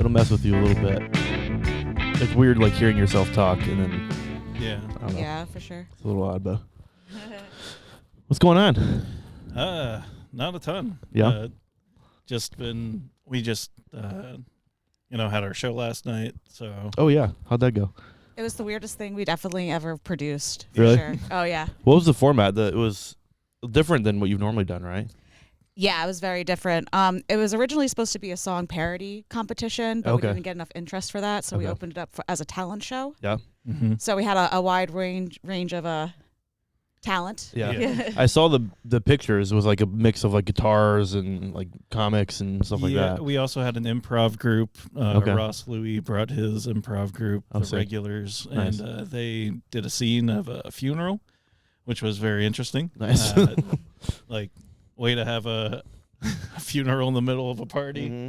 it'll mess with you a little bit. It's weird, like hearing yourself talk, and then I don't know. Yeah, for sure. It's a little odd, but what's going on? Not a ton. Yeah. We just had our show last night. So. Oh yeah, how'd that go? It was the weirdest thing we'd definitely ever produced. For Really? Sure. Oh yeah. What was the format? It was different than what you've normally done, right? Yeah, it was very different. It was originally supposed to be a song parody competition, but we didn't get enough interest for that, so we opened it up as a talent show. Yeah. Mm-hmm. So we had a wide range of talent. Yeah. I saw the pictures. It was like a mix of like guitars and like comics and stuff like that. We also had an improv group. Ross Louie brought his improv group, the Regulars, nice. And they did a scene of a funeral, which was very interesting. Nice. Way to have a funeral in the middle of a party. Mm-hmm.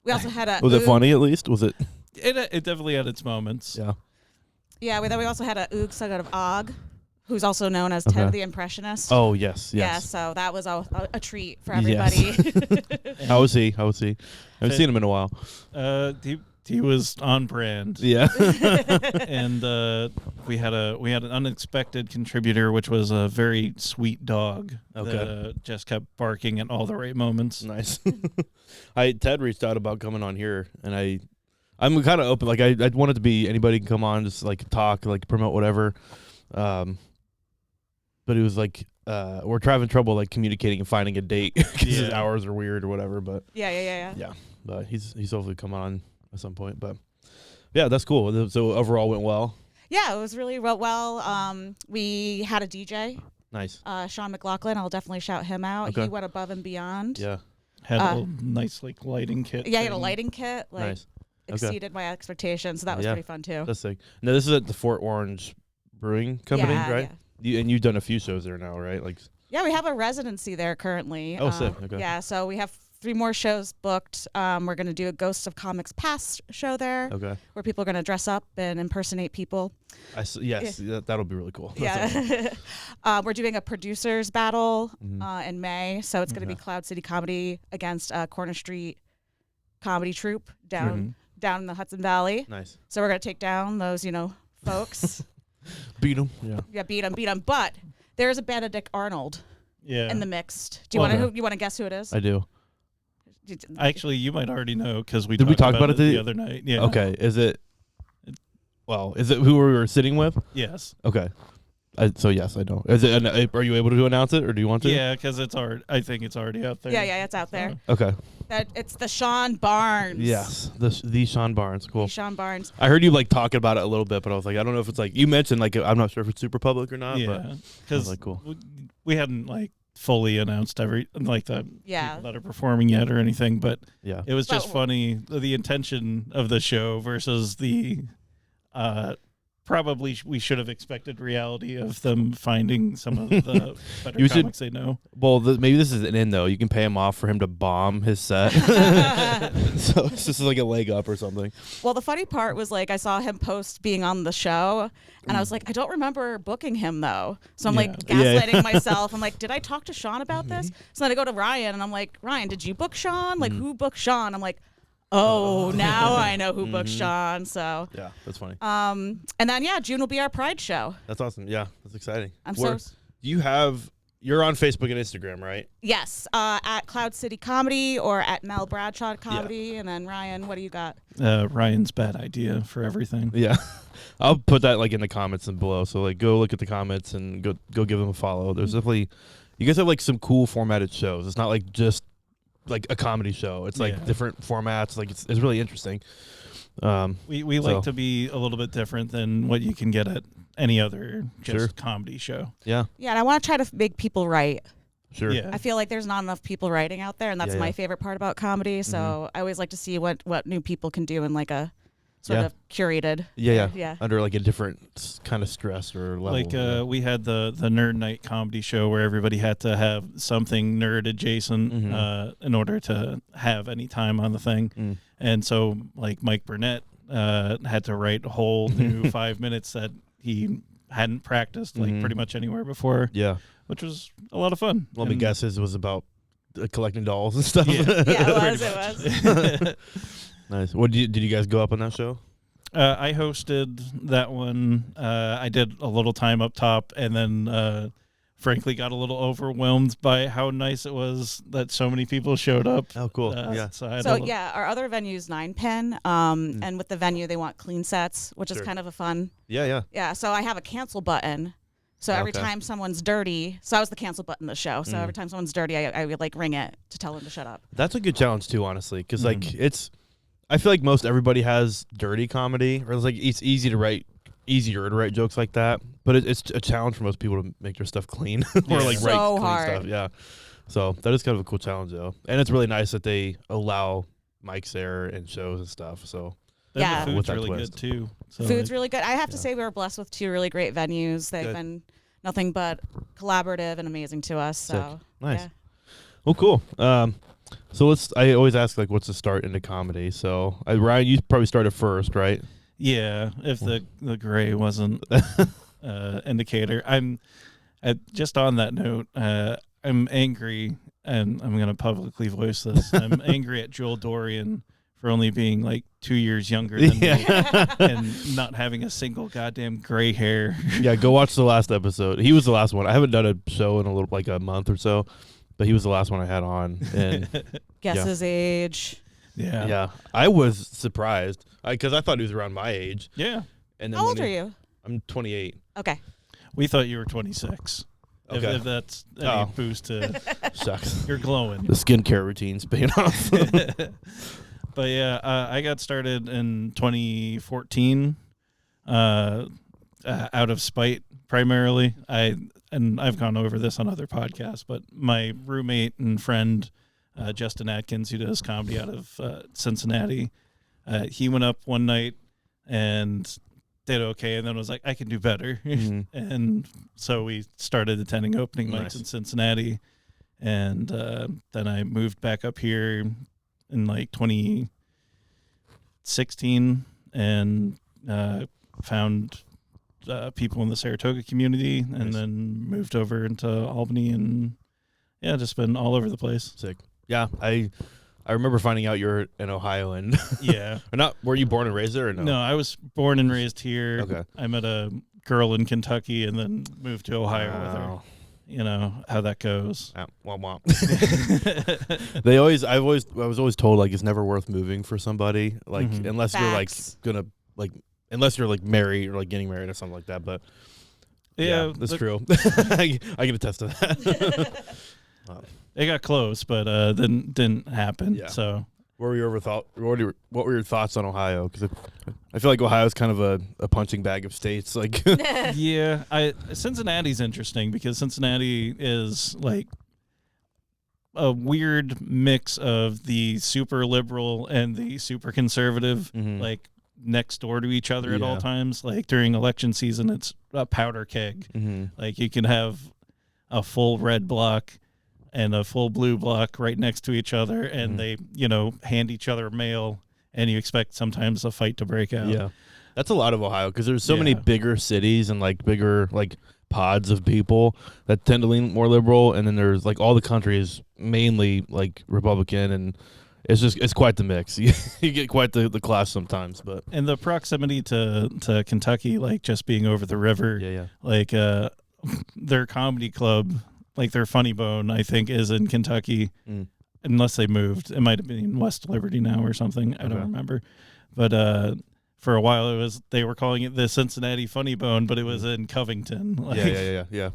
We also had a. Was it funny at least? Was it? It definitely had its moments. Yeah. Yeah. Then we also had a Oog Sugget of Og, who's also known as Ted the Impressionist. Oh yes. Yeah. So that was a treat for everybody. Yes. How was he? I haven't seen him in a while. He was on brand. Yeah. And we had an unexpected contributor, which was a very sweet dog that just kept barking at all the right moments. Nice. Ted reached out about coming on here, and I'm kind of open. Like I want it to be anybody can come on, just like talk, like promote whatever. But it was like we're having trouble like communicating and finding a date because his hours are weird or whatever. But yeah. But he's hopefully come on at some point. But yeah, that's cool. So overall went well. Yeah, it was really well. We had a DJ. Nice. Sean McLaughlin. I'll definitely shout him out. Okay. He went above and beyond. Yeah. Had a little nice like lighting kit. Yeah, he had a lighting kit. Like nice. exceeded my expectations. So that was pretty fun too. That's sick. Now this is at the Fort Orange Brewing Company, right? Yeah. You've done a few shows there now, right? Like. Yeah, we have a residency there currently. Oh, sick. Okay. Yeah, so we have 3 more shows booked. We're going to do a Ghosts of Comics Past show there. Okay. Where people are going to dress up and impersonate people. Yes, that'll be really cool. Yeah. We're doing a producers battle in May. So it's going to be Cloud City Comedy against Corner Street Comedy Troupe down in the Hudson Valley. Nice. So we're going to take down those, folks. Beat them. Yeah. Yeah, beat them. But there's a Benedict Arnold in the mixed. Do you want to guess who it is? I do. Actually, you might already know because we talked about it the other night. Yeah. Okay. Is it who we were sitting with? Yes. Okay. So yes, I know. Is it? Are you able to announce it, or do you want to? Yeah, because I think it's already out there. Yeah, it's out there. Okay. It's the Sean Barnes. Yes, the Sean Barnes. Cool. Sean Barnes. I heard you like talking about it a little bit, but I was like, I don't know if it's like you mentioned like I'm not sure if it's super public or not. Yeah, because like cool. We hadn't like fully announced the people that are performing yet or anything, but it was just funny the intention of the show versus the probably we should have expected reality of them finding some of the better comics they know. Well, maybe this is an in though. You can pay him off for him to bomb his set, so it's just like a leg up or something. Well, the funny part was like I saw him post being on the show, and I was like, I don't remember booking him though. So I'm like gaslighting myself. I'm like, did I talk to Sean about this? So then I go to Ryan, and I'm like, Ryan, did you book Sean? Like, who booked Sean? I'm like, oh, now I know who booked Sean. So yeah, that's funny. And then June will be our Pride show. That's awesome. Yeah, that's exciting. You're on Facebook and Instagram, right? Yes, at Cloud City Comedy or at Mel Bradshaw Comedy. And then Ryan, what do you got? Ryan's Bad Idea for everything. Yeah, I'll put that like in the comments and below. So like go look at the comments and go give them a follow. There's definitely you guys have like some cool formatted shows. It's not like just like a comedy show. It's like different formats. Like it's really interesting. We like to be a little bit different than what you can get at any other comedy show. Yeah. Yeah, and I want to try to make people write. Sure. Yeah. I feel like there's not enough people writing out there, and that's my favorite part about comedy. So I always like to see what new people can do in like a sort of curated. Yeah. Under like a different kind of stress or level. Like we had the Nerd Night comedy show where everybody had to have something nerd adjacent in order to have any time on the thing. And so like Mike Burnett had to write a whole new 5 minutes that he hadn't practiced like pretty much anywhere before. Yeah. Which was a lot of fun. Let me guess, his was about collecting dolls and stuff. Yeah, it was. Nice. What did you guys go up on that show? I hosted that one. I did a little time up top, and then frankly got a little overwhelmed by how nice it was that so many people showed up. Oh, cool. Yeah. So our other venue's 9-pin, and with the venue they want clean sets, which is kind of a fun. Yeah. Yeah, so I have a cancel button. So every time someone's dirty, so I was the cancel button of the show. So every time someone's dirty, I would like ring it to tell them to shut up. That's a good challenge too, honestly, because like I feel like most everybody has dirty comedy, or it's like it's easier to write jokes like that. But it's a challenge for most people to make their stuff clean or like write clean hard stuff. Yeah. So that is kind of a cool challenge though, and it's really nice that they allow mics there and shows and stuff. So. Yeah, the food's really good too. So food's really good. I have to say we were blessed with 2 really great venues. They've been nothing but collaborative and amazing to us. So nice. Yeah. Well, cool. So I always ask like, what's the start into comedy? So Ryan, you probably started first, right? Yeah, if the gray wasn't indicator. I'm just on that note. I'm angry, and I'm gonna publicly voice this. I'm angry at Joel Dorian for only being like 2 years younger than me and not having a single goddamn gray hair. Yeah, go watch the last episode. He was the last one. I haven't done a show in a month or so, but he was the last one I had on. And Guess his age. Yeah. I was surprised because I thought he was around my age. Yeah. And then How old are you? I'm 28. Okay. We thought you were 26. Okay. If that's any boost to sucks. You're glowing. The skincare routine's paying off. But yeah, I got started in 2014 out of spite primarily. I've gone over this on other podcasts, but my roommate and friend Justin Atkins, who does comedy out of Cincinnati, he went up one night and did okay, and then was like, I can do better. And so we started attending opening mics in Cincinnati, and then I moved back up here in like 2016 and found people in the Saratoga community, and then moved over into Albany, and just been all over the place. Sick. Yeah, I remember finding out you're in Ohio, and yeah. Or not. Were you born and raised there or no? No, I was born and raised here. Okay. I met a girl in Kentucky and then moved to Ohio with her. You know how that goes. Womp womp. I was always told like it's never worth moving for somebody, like unless you're like gonna like unless you're like married or like getting married or something like that. But yeah, that's true. I can attest to that. It got close, but then didn't happen. Yeah. So what were your thoughts on Ohio? Because I feel like Ohio is kind of a punching bag of states. Like, yeah, Cincinnati's interesting because Cincinnati is like a weird mix of the super liberal and the super conservative, like next door to each other at all times. Like during election season, it's a powder keg. Like you can have a full red block and a full blue block right next to each other, and they, hand each other mail, and you expect sometimes a fight to break out. Yeah. That's a lot of Ohio because there's so many bigger cities and like bigger like pods of people that tend to lean more liberal, and then there's like all the country is mainly like Republican, and it's quite the mix. You get quite the clash sometimes, but and the proximity to Kentucky, like just being over the river, like their comedy club, like their Funny Bone, I think, is in Kentucky, unless they moved. It might have been in West Liberty now or something. I don't remember. But for a while, they were calling it the Cincinnati Funny Bone, but it was in Covington. Like, yeah.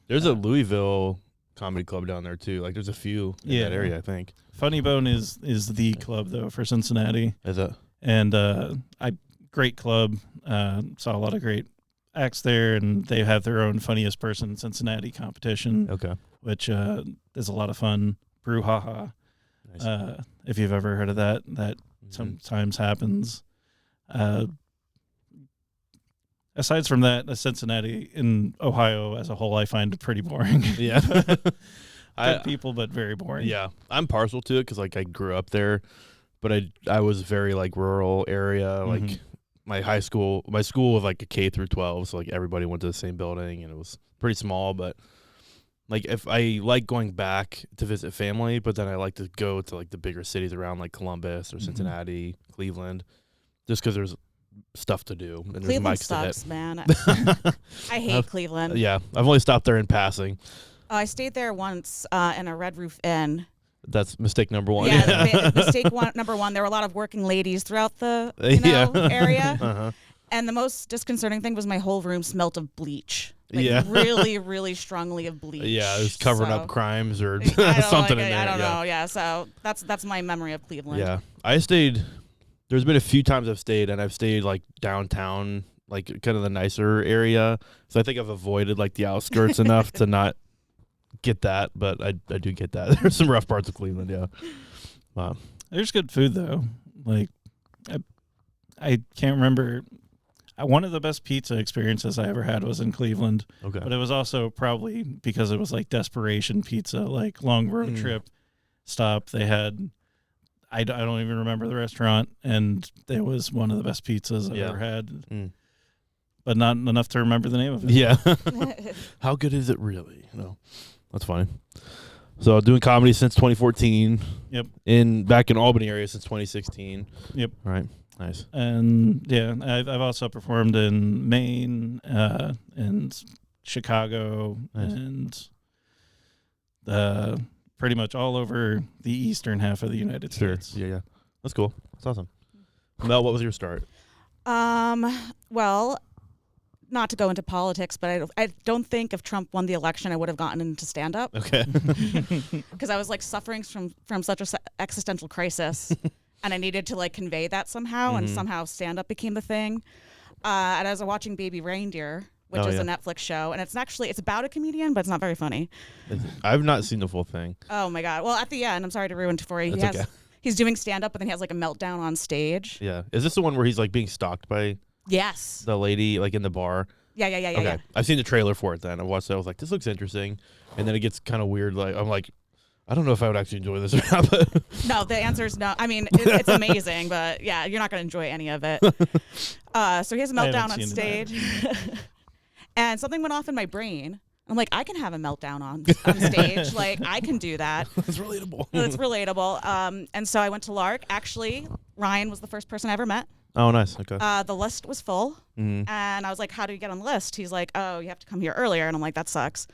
There's a Louisville comedy club down there too. Like there's a few in that area, I think. Funny Bone is the club though for Cincinnati. Is it? And great club. Saw a lot of great acts there, and they have their own funniest person in Cincinnati competition. Okay. Which is a lot of fun. Brouhaha. Nice. If you've ever heard of that sometimes happens. Aside from that, Cincinnati in Ohio as a whole, I find pretty boring. Yeah. Good people, but very boring. Yeah. I'm partial to it because like I grew up there, but I was very like rural area. Like my school was like a K through 12, so like everybody went to the same building, and it was pretty small. But like if I like going back to visit family, but then I like to go to like the bigger cities around like Columbus or Cincinnati, Cleveland, just because there's stuff to do and there's Cleveland mics sucks, to hit. man. I hate Cleveland. Yeah, I've only stopped there in passing. I stayed there once in a Red Roof Inn. That's mistake number one. Yeah, mistake number one. There were a lot of working ladies throughout the area. Uh-huh. And the most disconcerting thing was my whole room smelt of bleach. Like Yeah. really, really strongly of bleach. Yeah, it was covering up crimes or I don't something in there. I don't know. Yeah, so that's my memory of Cleveland. Yeah, I stayed. There's been a few times I've stayed, and I've stayed like downtown, like kind of the nicer area. So I think I've avoided like the outskirts enough to not get that, but I do get that. There's some rough parts of Cleveland. Yeah. Wow. There's good food though. Like I can't remember. One of the best pizza experiences I ever had was in Cleveland. Okay. But it was also probably because it was like desperation pizza, like long road trip stop. They had, I don't even remember the restaurant, and it was one of the best pizzas I've ever had. But not enough to remember the name of it. Yeah. How good is it really? No, that's fine. So doing comedy since 2014. Yep. Back in Albany area since 2016. Yep. All right. Nice. And yeah, I've also performed in Maine, and Chicago, nice. and pretty much all over the eastern half of the United States. Yeah. That's cool. That's awesome. Mel, what was your start? Well, not to go into politics, but I don't think if Trump won the election, I would have gotten into stand-up. Okay. Because I was like suffering from such a existential crisis. And I needed to like convey that somehow, and somehow stand-up became the thing. And I was watching Baby Reindeer, which is a Netflix show, and it's about a comedian, but it's not very funny. I've not seen the full thing. Oh my god! Well, at the end, I'm sorry to ruin it for you. He's doing stand-up, but then he has like a meltdown on stage. Yeah, is this the one where he's like being stalked by? Yes. The lady like in the bar. Yeah. Okay. I've seen the trailer for it. Then I watched it. I was like, this looks interesting, and then it gets kind of weird. Like I'm like, I don't know if I would actually enjoy this or not. But no, the answer is no. I mean, it's amazing, but yeah, you're not going to enjoy any of it. So he has a meltdown on stage, and something went off in my brain. I'm like, I can have a meltdown on stage. Like, I can do that. It's relatable. It's relatable. And so I went to Lark. Actually, Ryan was the first person I ever met. Oh, nice. Okay. The list was full, and I was like, how do you get on the list? He's like, oh, you have to come here earlier. And I'm like, that sucks.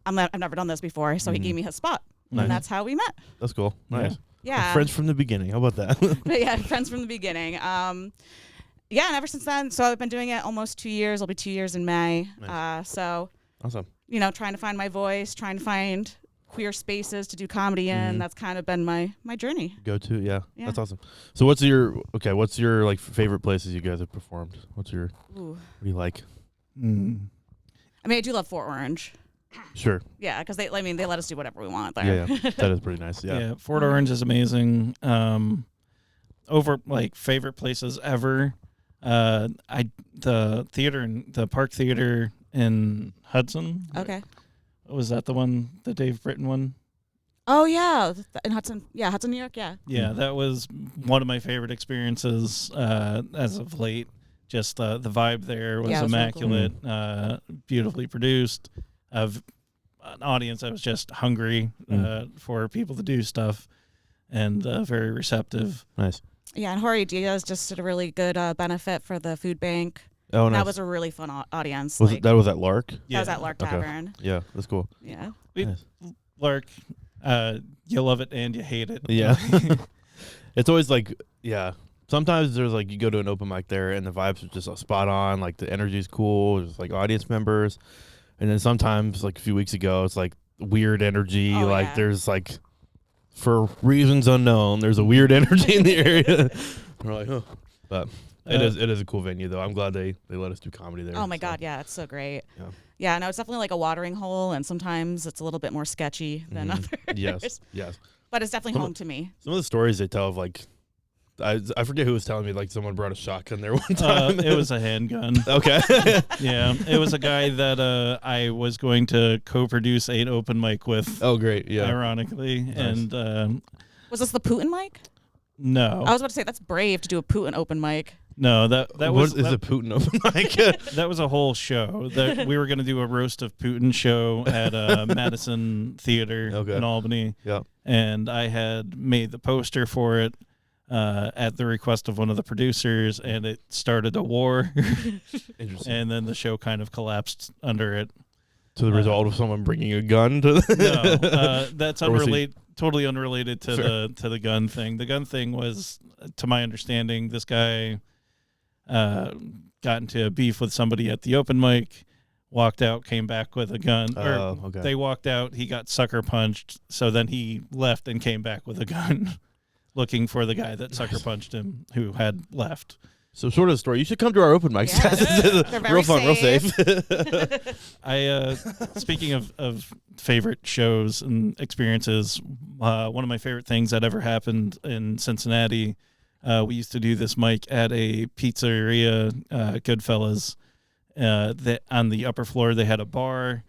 I've never done this before. So he gave me his spot. Nice. And that's how we met. That's cool. Nice. Yeah. Friends from the beginning. How about that? But yeah, friends from the beginning. And ever since then, so I've been doing it almost 2 years. It'll be 2 years in May. Nice. So awesome. Trying to find my voice, trying to find queer spaces to do comedy in. That's kind of been my journey. Go to, yeah. That's awesome. So what's your like favorite places you guys have performed? What do you like? I mean, I do love Fort Orange. Sure. Yeah, because they let us do whatever we want there. Yeah. That is pretty nice. Yeah. Fort Orange is amazing. Over like favorite places ever. The Park Theater in Hudson. Okay. Was that the one, the Dave Britton one? Oh yeah, in Hudson. Yeah, Hudson, New York. Yeah. Yeah, that was one of my favorite experiences as of late. Just the vibe there was immaculate, really cool. Beautifully produced. Of an audience that was just hungry for people to do stuff, and very receptive. Nice. Yeah, and Jorge Diaz just did a really good benefit for the food bank. Oh, nice. That was a really fun audience. That was at Lark? Yeah. That was at Lark Tavern. Yeah, that's cool. Yeah. Nice. Lark, you love it and you hate it. Yeah. It's always like, yeah. Sometimes there's like, you go to an open mic there and the vibes are just spot on. Like the energy's cool. There's like audience members. And then sometimes, like a few weeks ago, it's like weird energy. There's like, for reasons unknown, there's a weird energy in the area. We're like, oh. But it is a cool venue, though. I'm glad they let us do comedy there. Oh, my God. Yeah, it's so great. Yeah, no, it's definitely like a watering hole. And sometimes it's a little bit more sketchy than others. Yes. But it's definitely home to me. Some of the stories they tell of like, I forget who was telling me, like, someone brought a shotgun there one time. It was a handgun. Okay. Yeah. It was a guy that I was going to co-produce an open mic with. Oh, great. Yeah. Ironically. Nice. And was this the Putin mic? No. I was about to say, that's brave to do a Putin open mic. No, that was is a Putin open mic? that was a whole show. That we were going to do a roast of Putin show at Madison Theater in Albany. Yeah, and I had made the poster for it at the request of one of the producers, and it started a war. Interesting. And then the show kind of collapsed under it. To the result of someone bringing a gun to no, that's unrelated. Totally unrelated to the gun thing. The gun thing was, to my understanding, this guy got into a beef with somebody at the open mic, walked out, came back with a gun. They walked out, he got sucker punched, so then he left and came back with a gun, looking for the guy that sucker punched him, who had left. So short of the story, you should come to our open mics. Yeah. They're very real fun, real safe. Speaking of favorite shows and experiences, one of my favorite things that ever happened in Cincinnati, we used to do this mic at a pizzeria, Goodfellas. That on the upper floor they had a bar,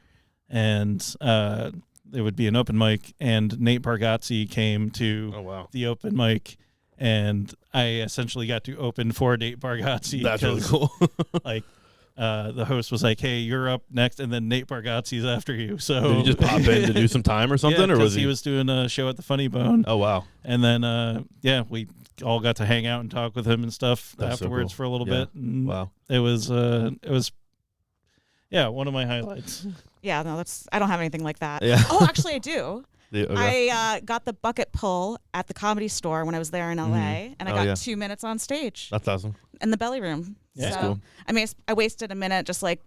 and it would be an open mic. And Nate Bargatze came to the open mic. And I essentially got to open for Nate Bargatze. That's really cool. The host was like, "Hey, you're up next," and then Nate Bargatze's after you. So did you just pop in to do some time or something, yeah, or was he was doing a show at the Funny Bone? Oh wow! And then we all got to hang out and talk with him and stuff afterwards for a little bit. And wow! It was one of my highlights. Yeah, no, I don't have anything like that. Yeah. Oh, actually, I do. Yeah, okay. I got the bucket pull at the Comedy Store when I was there in LA, and I got 2 minutes on stage. That's awesome. In the belly room. Yeah. So, that's cool. I mean, I wasted a minute just like,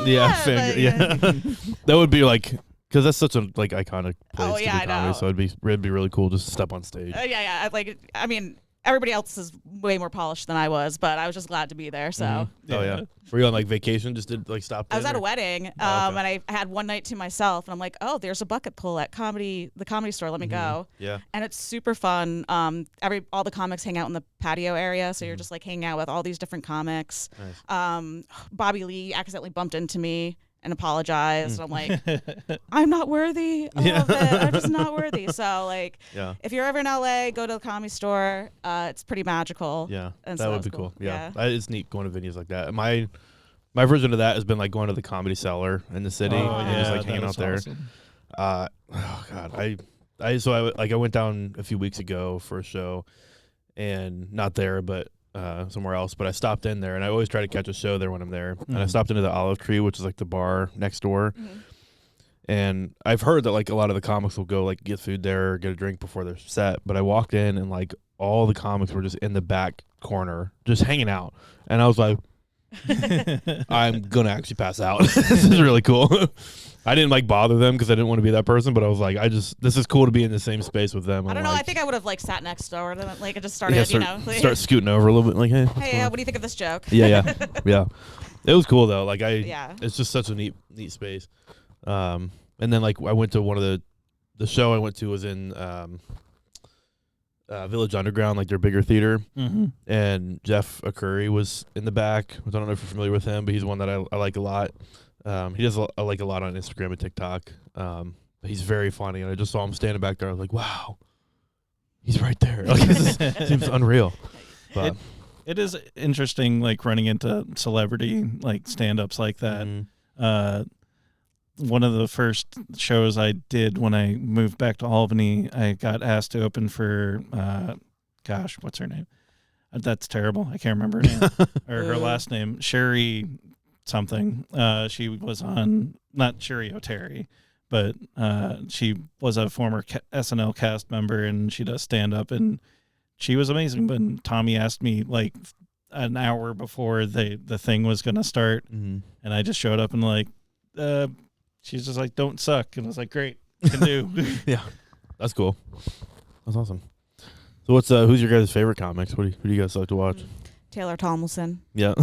that would be like, because that's such a iconic place to do I comedy, know. so it'd be really cool just to step on stage. I mean, everybody else is way more polished than I was, but I was just glad to be there. So. Mm-hmm. Oh yeah. Were you on vacation? Just did stop? I was at a wedding, and I had one night to myself, and I'm like, oh, there's a bucket pull at the Comedy Store. Let me go. Yeah. And it's super fun. All the comics hang out in the patio area, so you're just hanging out with all these different comics. Nice. Bobby Lee accidentally bumped into me and apologized. I'm like, I'm not worthy of it. I'm just not worthy. So if you're ever in LA, go to the Comedy Store. It's pretty magical. Yeah, and that would be cool. Yeah. It's neat going to venues like that. My version of that has been going to the Comedy Cellar in the city and just hanging out there. Awesome. Oh God, I went down a few weeks ago for a show, and not there, but somewhere else. But I stopped in there, and I always try to catch a show there when I'm there. And I stopped into the Olive Tree, which is the bar next door. And I've heard that a lot of the comics will go get food there or get a drink before their set. But I walked in, and all the comics were just in the back corner, just hanging out. And I was like, I'm gonna actually pass out. This is really cool. I didn't bother them because I didn't want to be that person, but I was like, this is cool to be in the same space with them. I don't know. I think I would have sat next door to them, and just started, start scooting over a little bit, hey, what do you think of this joke? Yeah. It was cool though. It's just such a neat space. And then I went to one of the show I went to was in Village Underground, their bigger theater, and Jeff Akuri was in the back. I don't know if you're familiar with him, but he's one that I like a lot. He does a lot on Instagram and TikTok. He's very funny, and I just saw him standing back there. I was like, wow, he's right there. It seems unreal. But it is interesting, running into celebrity stand-ups like that. One of the first shows I did when I moved back to Albany, I got asked to open for, what's her name? That's terrible. I can't remember her name or her last name, Sherry something. She was on, not Sherry O'Terry, but she was a former SNL cast member, and she does stand up, and she was amazing. But Tommy asked me an hour before the thing was going to start, and I just showed up and she's just don't suck. And I was like, great, you can do. Yeah, that's cool. That's awesome. So who's your guys' favorite comics? Who do you guys like to watch? Taylor Tomlinson. Yeah.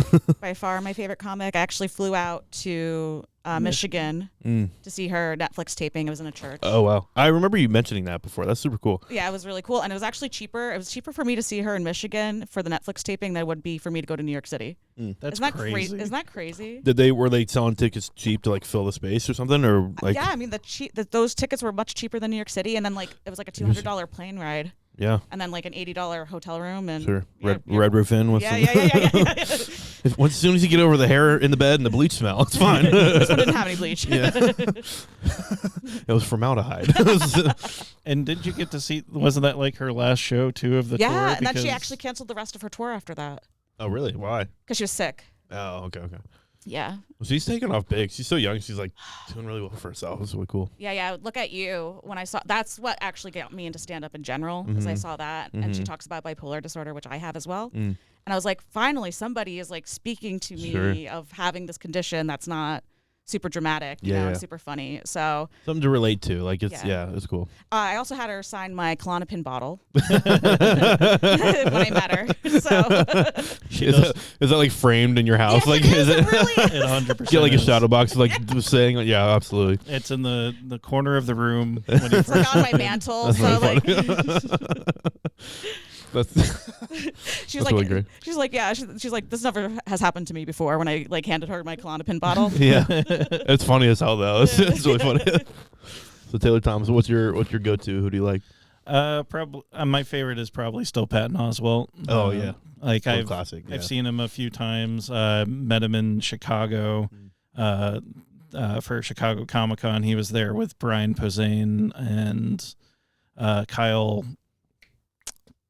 By far my favorite comic. I actually flew out to Michigan to see her Netflix taping. It was in a church. Oh, wow. I remember you mentioning that before. That's super cool. Yeah, it was really cool. And it was actually cheaper. It was cheaper for me to see her in Michigan for the Netflix taping than it would be for me to go to New York City. That's crazy. Isn't that crazy? Were they selling tickets cheap to fill the space or something? Or yeah, I mean those tickets were much cheaper than New York City, and then it was a $200 plane ride. Yeah. And then like an $80 hotel room and Sure. yeah, Red roof in with yeah, some. yeah. As soon as you get over the hair in the bed and the bleach smell, it's fine. This one didn't have any bleach. Yeah. It was formaldehyde. And did you get to see? Wasn't that like her last show too of the tour? Yeah, and then she actually canceled the rest of her tour after that Oh, really? Why? because she was sick. Oh, okay. Yeah. Well, she's taking off big. She's so young. She's like doing really well for herself. It's really cool. Yeah. Look at you. When I saw that's what actually got me into stand up in general, because I saw that, and she talks about bipolar disorder, which I have as well. And I was like, finally, somebody is like speaking to me of having this condition that's not super dramatic, you know, super funny. So something to relate to. Like it's it's cool. I also had her sign my Klonopin bottle when I met her. So is that like framed in your house? Yes, like is it really? It 100%. Get like a shadow box, like saying, yeah, absolutely. It's in the corner of the room. When you it's like on my mantle. That's So really like, she's like, really great. she's like, yeah, she's like, this never has happened to me before. When I like handed her my Klonopin bottle. Yeah, it's funny as hell though. It's really funny. So Taylor Thomas, what's your go-to? Who do you like? Probably my favorite is probably still Patton Oswalt. Oh yeah, like I've classic. Yeah. I've seen him a few times. Met him in Chicago. For Chicago Comic-Con, he was there with Brian Posehn and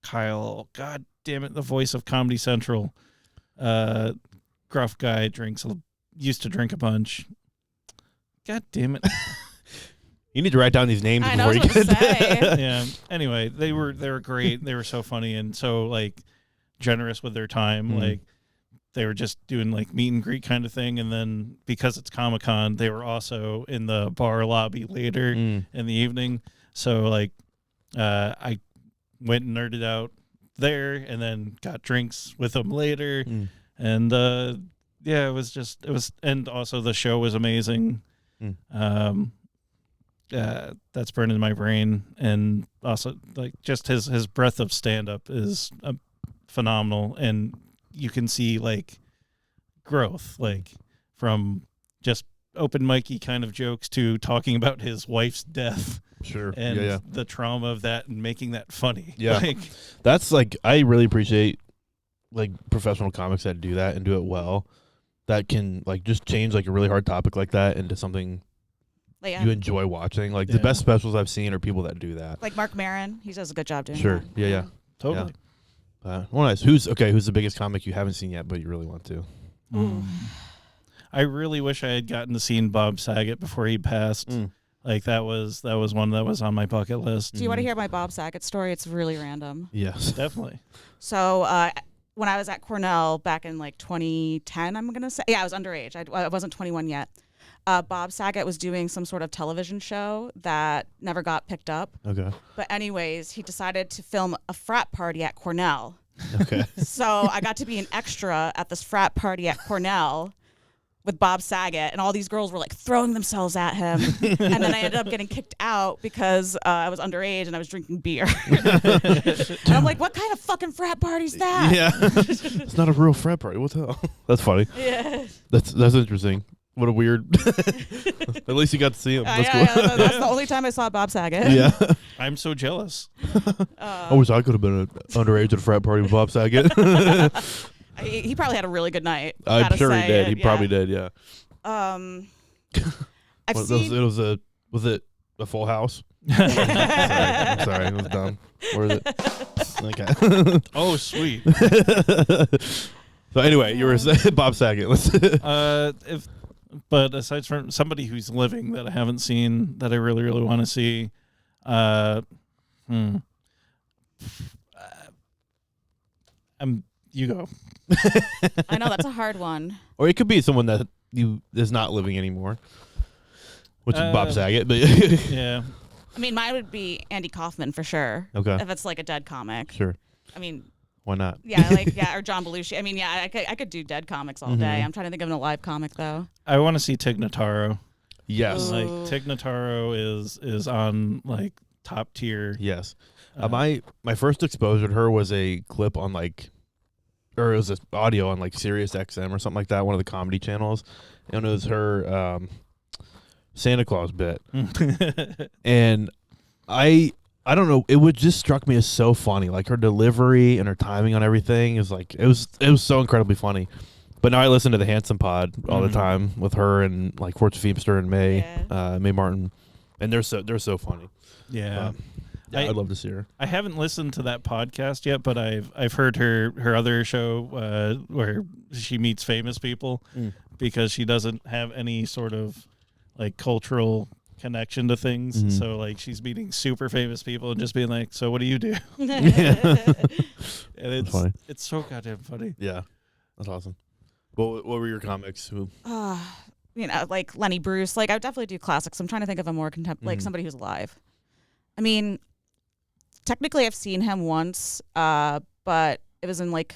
Kyle, God damn it, the voice of Comedy Central. Gruff guy, used to drink a bunch. God damn it. You need to write down these names I know before you what to get. say. Yeah. Anyway, they were great. They were so funny and so like generous with their time. Like they were just doing like meet and greet kind of thing, and then because it's Comic-Con, they were also in the bar lobby later in the evening. So like I went and nerded out there and then got drinks with them later. And it was and also the show was amazing. That's burned in my brain, and also like just his breadth of stand up is phenomenal, and you can see like growth, like from just open micy kind of jokes to talking about his wife's death. Sure. And the trauma of that and making that funny. Yeah. Like, that's like, I really appreciate like professional comics that do that and do it well. That can like just change like a really hard topic like that into something you enjoy watching. Like the best specials I've seen are people that do that. Like Mark Maron, he does a good job doing Sure. that. Yeah. totally. Well, nice. Who's the biggest comic you haven't seen yet, but you really want to? I really wish I had gotten to see Bob Saget before he passed. Like that was one that was on my bucket list. Do you want to hear my Bob Saget story? It's really random. Yes. Definitely. So when I was at Cornell back in like 2010, I'm going to say, I was underage. I wasn't 21 yet. Bob Saget was doing some sort of television show that never got picked up. Okay. But anyways, he decided to film a frat party at Cornell. Okay. So I got to be an extra at this frat party at Cornell with Bob Saget, and all these girls were like throwing themselves at him. And then I ended up getting kicked out because I was underage and I was drinking beer. And I'm like, what kind of fucking frat party's that? Yeah. It's not a real frat party. What the hell? That's funny. Yeah. That's interesting. What a weird. At least you got to see him. That's cool. That's the only time I saw Bob Saget. Yeah. I'm so jealous. I wish I could have been underage at a frat party with Bob Saget. He probably had a really good night. I'm sure he did. He probably did. Yeah. I've Was it a Full House? I'm sorry, it was dumb. Or is it? Okay. Oh, sweet. So anyway, you were saying Bob Saget. But aside from somebody who's living that I haven't seen that I really, really want to see, you go. I know that's a hard one. Or it could be someone that is not living anymore, which is Bob Saget. But yeah, I mean, mine would be Andy Kaufman for sure. Okay, if it's like a dead comic. Sure. I mean, why not? Yeah, or John Belushi. I mean, yeah, I could do dead comics all day. I'm trying to think of an alive comic though. I want to see Tig Notaro. Yes, like Tig Notaro is on like top tier. Yes, my first exposure to her was a clip on or it was an audio on like Sirius XM or something like that, one of the comedy channels, and it was her Santa Claus bit, and I I don't know. It would just struck me as so funny. Like her delivery and her timing on everything is like it was so incredibly funny. But now I listen to the Handsome Pod all the time with her and like Fortune Feimster and May Martin, and they're so funny. Yeah. I'd love to see her. I haven't listened to that podcast yet, but I've heard her other show where she meets famous people because she doesn't have any sort of like cultural connection to things. So like she's meeting super famous people and just being like, so what do you do? And it's so goddamn funny. Yeah, that's awesome. What were your comics? Like Lenny Bruce. Like I would definitely do classics. I'm trying to think of a more like somebody who's alive. I mean, technically I've seen him once, but it was in like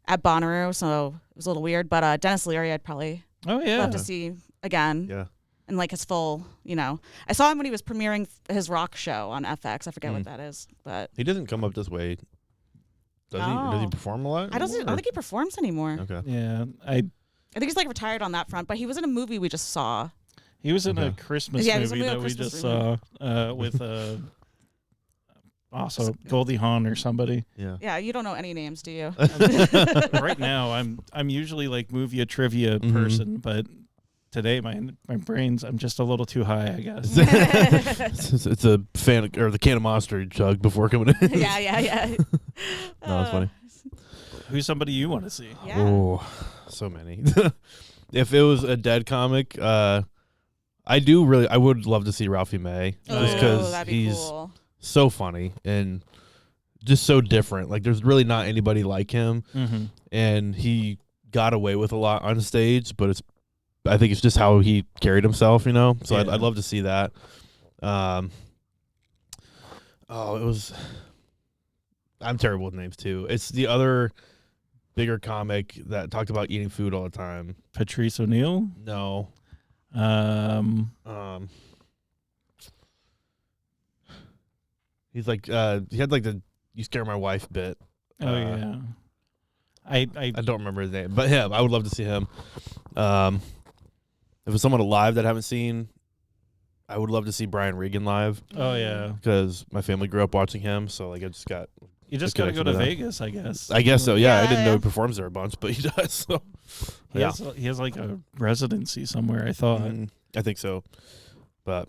at Bonnaroo, so it was a little weird. But Dennis Leary, I'd probably love to see again. Yeah. And like his full, I saw him when he was premiering his rock show on FX. I forget what that is, but he doesn't come up this way. Does he? Does he perform a lot? I don't think he performs anymore. Okay. Yeah, I think he's like retired on that front, but he was in a movie we just saw. He was in a Christmas movie that we just saw with also Goldie Hawn or somebody. Yeah. Yeah, you don't know any names, do you? Right now, I'm usually like movie trivia person, but today my brains, I'm just a little too high, I guess. it's a fan or the can of Monster you chug before coming in. Yeah. No, that's funny. Who's somebody you want to see? Yeah. Oh, so many. If it was a dead comic, I would love to see Ralphie May just because he's so funny and just so different. Like there's really not anybody like him, and he got away with a lot on stage, but I think it's just how he carried himself, So I'd love to see that. It was. I'm terrible with names too. It's the other bigger comic that talked about eating food all the time. Patrice O'Neill? No. He's like he had like the "you scare my wife" bit. Oh yeah. I don't remember his name, but I would love to see him. If it's someone alive that I haven't seen, I would love to see Brian Regan live. Oh yeah, because my family grew up watching him, so like I just got. You just gotta go to Vegas, I guess. I guess so. Yeah, I didn't know he performs there a bunch, but he does. So he has like a residency somewhere. I thought. I think so, but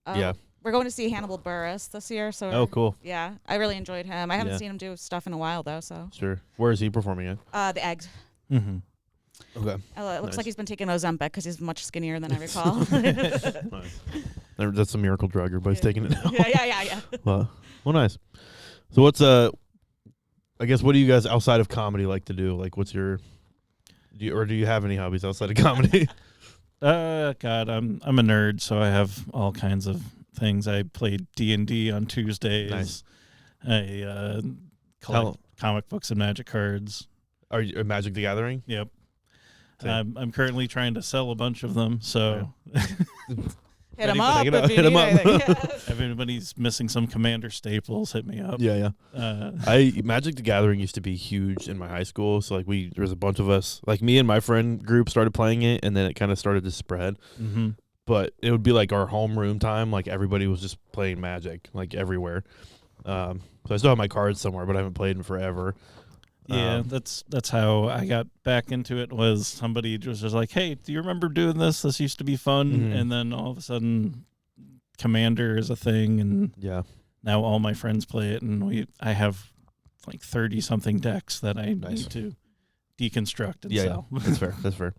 yeah. We're going to see Hannibal Buress this year. So cool. Yeah, I really enjoyed him. I haven't seen him do stuff in a while though. So sure. Where is he performing at? The Eggs. Okay. It looks like he's been taking Ozempic because he's much skinnier than I recall. Nice. That's a miracle drug. Everybody's taking it now. Yeah. Well, nice. So what's I guess what do you guys outside of comedy like to do? Like, what's your do you have any hobbies outside of comedy? God, I'm a nerd, so I have all kinds of things. I played D&D on Tuesdays. Nice. I collect comic books and Magic cards. Are you Magic the Gathering? Yep. I'm currently trying to sell a bunch of them, so hit them up. Hit them up. If anybody's missing some Commander staples, hit me up. Yeah. Magic the Gathering used to be huge in my high school, so like there was a bunch of us, like me and my friend group started playing it, and then it kind of started to spread. But it would be like our homeroom time, like everybody was just playing Magic, like everywhere. So I still have my cards somewhere, but I haven't played in forever. Yeah, that's how I got back into it. Was somebody was just like, "Hey, do you remember doing this? This used to be fun." And then all of a sudden, Commander is a thing, and now all my friends play it, and I have like 30-something decks that I need to deconstruct and sell. Yeah, that's fair.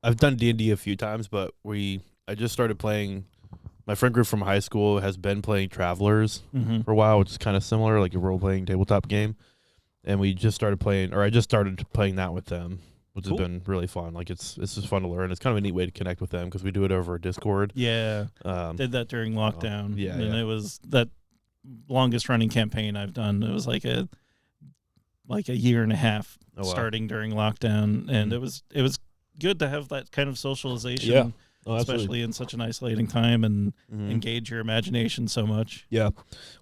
I've done D&D a few times, but I just started playing. My friend group from high school has been playing Travelers for a while, which is kind of similar, like a role-playing tabletop game. And I just started playing that with them, which has been really fun. Like it's just fun to learn. It's kind of a neat way to connect with them because we do it over Discord. Yeah, did that during lockdown. It was that longest-running campaign I've done. It was like a year and a half starting during lockdown, and it was good to have that kind of socialization. Yeah. Especially in such an isolating time and engage your imagination so much. Yeah.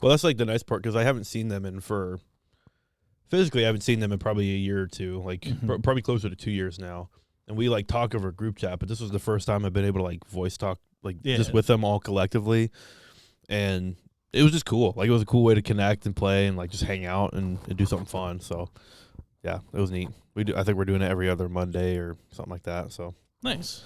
Well, that's like the nice part because I haven't seen them physically, I haven't seen them in probably a year or two, like probably closer to 2 years now. And we like talk over group chat, but this was the first time I've been able to like voice talk, just with them all collectively. and it was just cool. Like, it was a cool way to connect and play and like just hang out and do something fun. So yeah, it was neat. I think we're doing it every other Monday or something like that. So Nice.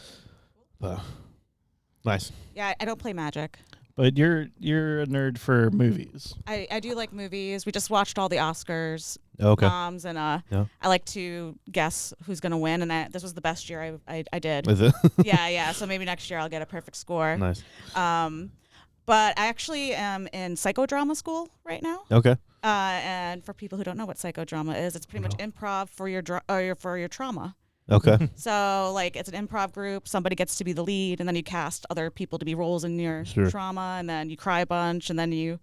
Nice. Yeah, I don't play Magic. But you're a nerd for movies. I do like movies. We just watched all the Oscars Okay. noms, and I like to guess who's going to win, and this was the best year I did. Is it? Yeah. So maybe next year I'll get a perfect score. Nice. But I actually am in psychodrama school right now. Okay. And for people who don't know what psychodrama is, it's pretty much improv for your trauma. Okay. So, like, it's an improv group. Somebody gets to be the lead, and then you cast other people to be roles in your trauma, and then you cry a bunch, and then you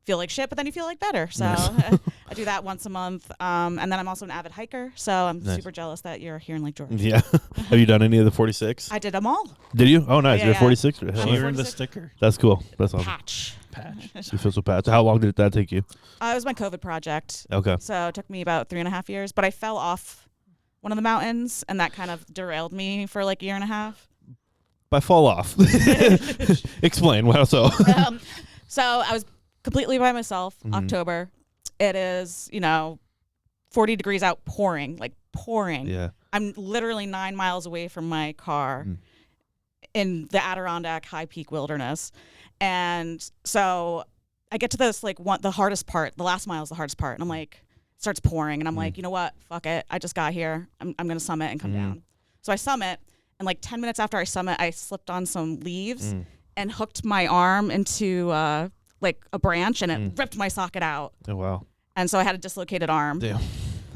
feel like shit, but then you feel like better. So I do that once a month. And then I'm also an avid hiker, so I'm super jealous that you're here in Lake George. Yeah. Have you done any of the 46? I did them all. Did you? Oh, nice. Yeah, You're yeah. 46? She Yeah. earned a sticker. That's cool. That's awesome. Patch. You feel so patch. How long did that take you? It was my COVID project. Okay. So it took me about 3.5 years, but I fell off one of the mountains, and that kind of derailed me for like a year and a half. By fall off. Explain. How so? So I was completely by myself, October. It is, 40 degrees out, pouring. Yeah. I'm literally 9 miles away from my car in the Adirondack high peak wilderness. And so I get to this, the hardest part. The last mile is the hardest part. And I'm like, it starts pouring. And I'm like, you know what? Fuck it. I just got here. I'm going to summit and come down. So I summit. And 10 minutes after I summit, I slipped on some leaves and hooked my arm into a branch, and it ripped my socket out. Oh, wow. And so I had a dislocated arm. Damn.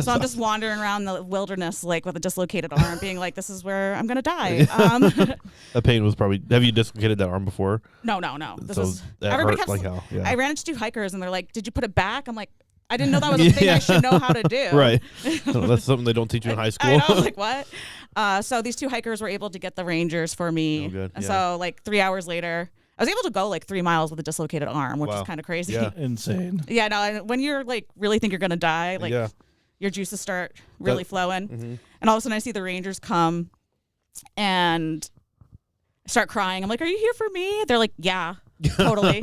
So I'm just wandering around the wilderness with a dislocated arm, being like, this is where I'm going to die. That pain was probably... Have you dislocated that arm before? No. This is... That Everybody hurt kept, like hell. Yeah. I ran into two hikers, and they're like, did you put it back? I'm like, I didn't know that was a thing I should know how to do. Right. That's something they don't teach you in high school. I know, I was like, what? So these two hikers were able to get the Rangers for me. Oh, good. And so 3 hours later, I was able to go 3 miles with a dislocated arm, which is kind of crazy. Yeah. Insane. Yeah, no, and when you're really think you're going to die, your juices start really flowing. And all of a sudden I see the Rangers come and start crying. I'm like, are you here for me? They're like, yeah, totally.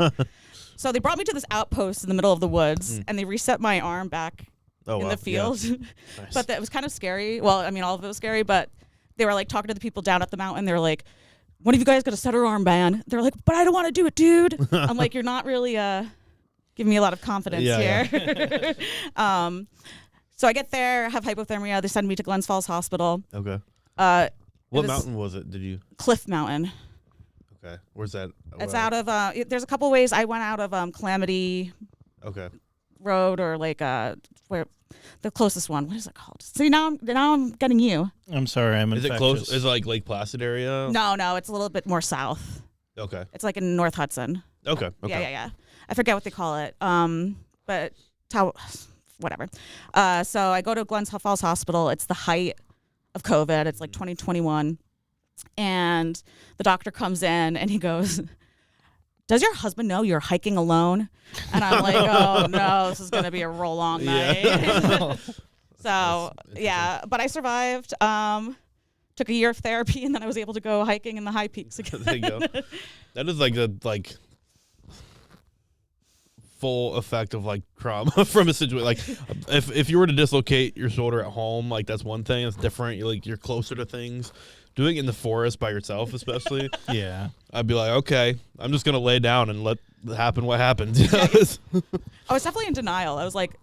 So they brought me to this outpost in the middle of the woods, and they reset my arm back in the field. Yeah. Nice. But that was kind of scary. Well, I mean, all of it was scary, but they were talking to the people down at the mountain. They were like, one of you guys got to set her arm, man. They're like, but I don't want to do it, dude. I'm like, you're not really giving me a lot of confidence here. Yeah. So I get there, have hypothermia. They send me to Glens Falls Hospital. Okay. What mountain was it? Did you? Cliff Mountain. Okay. Where's that? It's out of, there's a couple ways. I went out of Calamity Road, or where the closest one. What is it called? See, now I'm getting you. I'm sorry, I'm infectious. Is it close? Is it Lake Placid area? No, it's a little bit more south. Okay. It's in North Hudson. Okay. Yeah. I forget what they call it. But whatever. So I go to Glens Falls Hospital. It's the height of COVID. It's 2021. And the doctor comes in and he goes, does your husband know you're hiking alone? And I'm like, oh no, this is going to be a real long night. Yeah. So yeah, but I survived. Took a year of therapy, and then I was able to go hiking in the high peaks again. There you go. That is the full effect of trauma from a situation. If you were to dislocate your shoulder at home, that's one thing. It's different. You're closer to things. Doing it in the forest by yourself, especially. Yeah. I'd be like, okay, I'm just gonna lay down and let happen what happens. I was definitely in denial. I was like,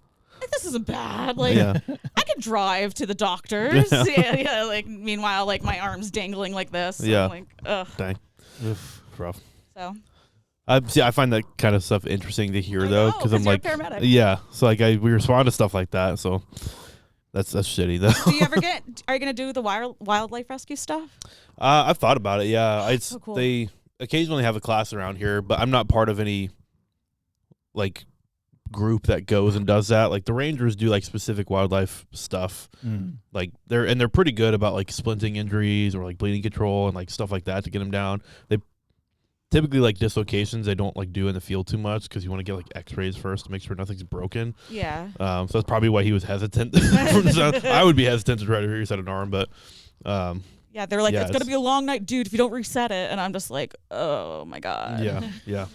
this isn't bad. I could drive to the doctors. Yeah. Meanwhile, my arm's dangling like this. Yeah. I'm like, ugh. Dang. Oof, rough. So. I find that kind of stuff interesting to hear though, because I'm like, paramedic. Yeah. So we respond to stuff like that. So that's shitty though. Do you ever are you gonna do the wildlife rescue stuff? I've thought about it. Yeah. It's so cool. They occasionally have a class around here, but I'm not part of any group that goes and does that. The Rangers do specific wildlife stuff. They're pretty good about splinting injuries or bleeding control and stuff like that to get them down. They typically dislocations they don't do in the field too much, because you want to get x-rays first to make sure nothing's broken. Yeah. So that's probably why he was hesitant. I would be hesitant to try to reset an arm, but yeah, they're like, it's gonna be a long night, dude, if you don't reset it. And I'm just like, oh my god. Yeah.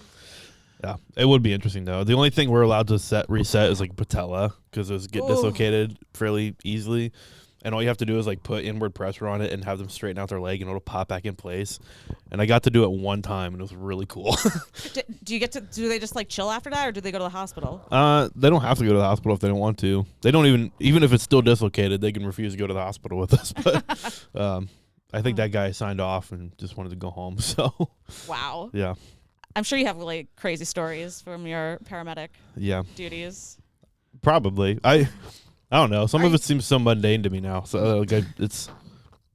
Yeah, it would be interesting though. The only thing we're allowed to reset is like patella because those get dislocated fairly easily, and all you have to do is like put inward pressure on it and have them straighten out their leg, and it'll pop back in place. And I got to do it one time, and it was really cool. Do you get to? Do they just like chill after that, or do they go to the hospital? They don't have to go to the hospital if they don't want to. They don't even if it's still dislocated, they can refuse to go to the hospital with us. But I think that guy signed off and just wanted to go home. So wow. Yeah. I'm sure you have really crazy stories from your paramedic duties. Probably. I don't know. Some of it seems so mundane to me now. So like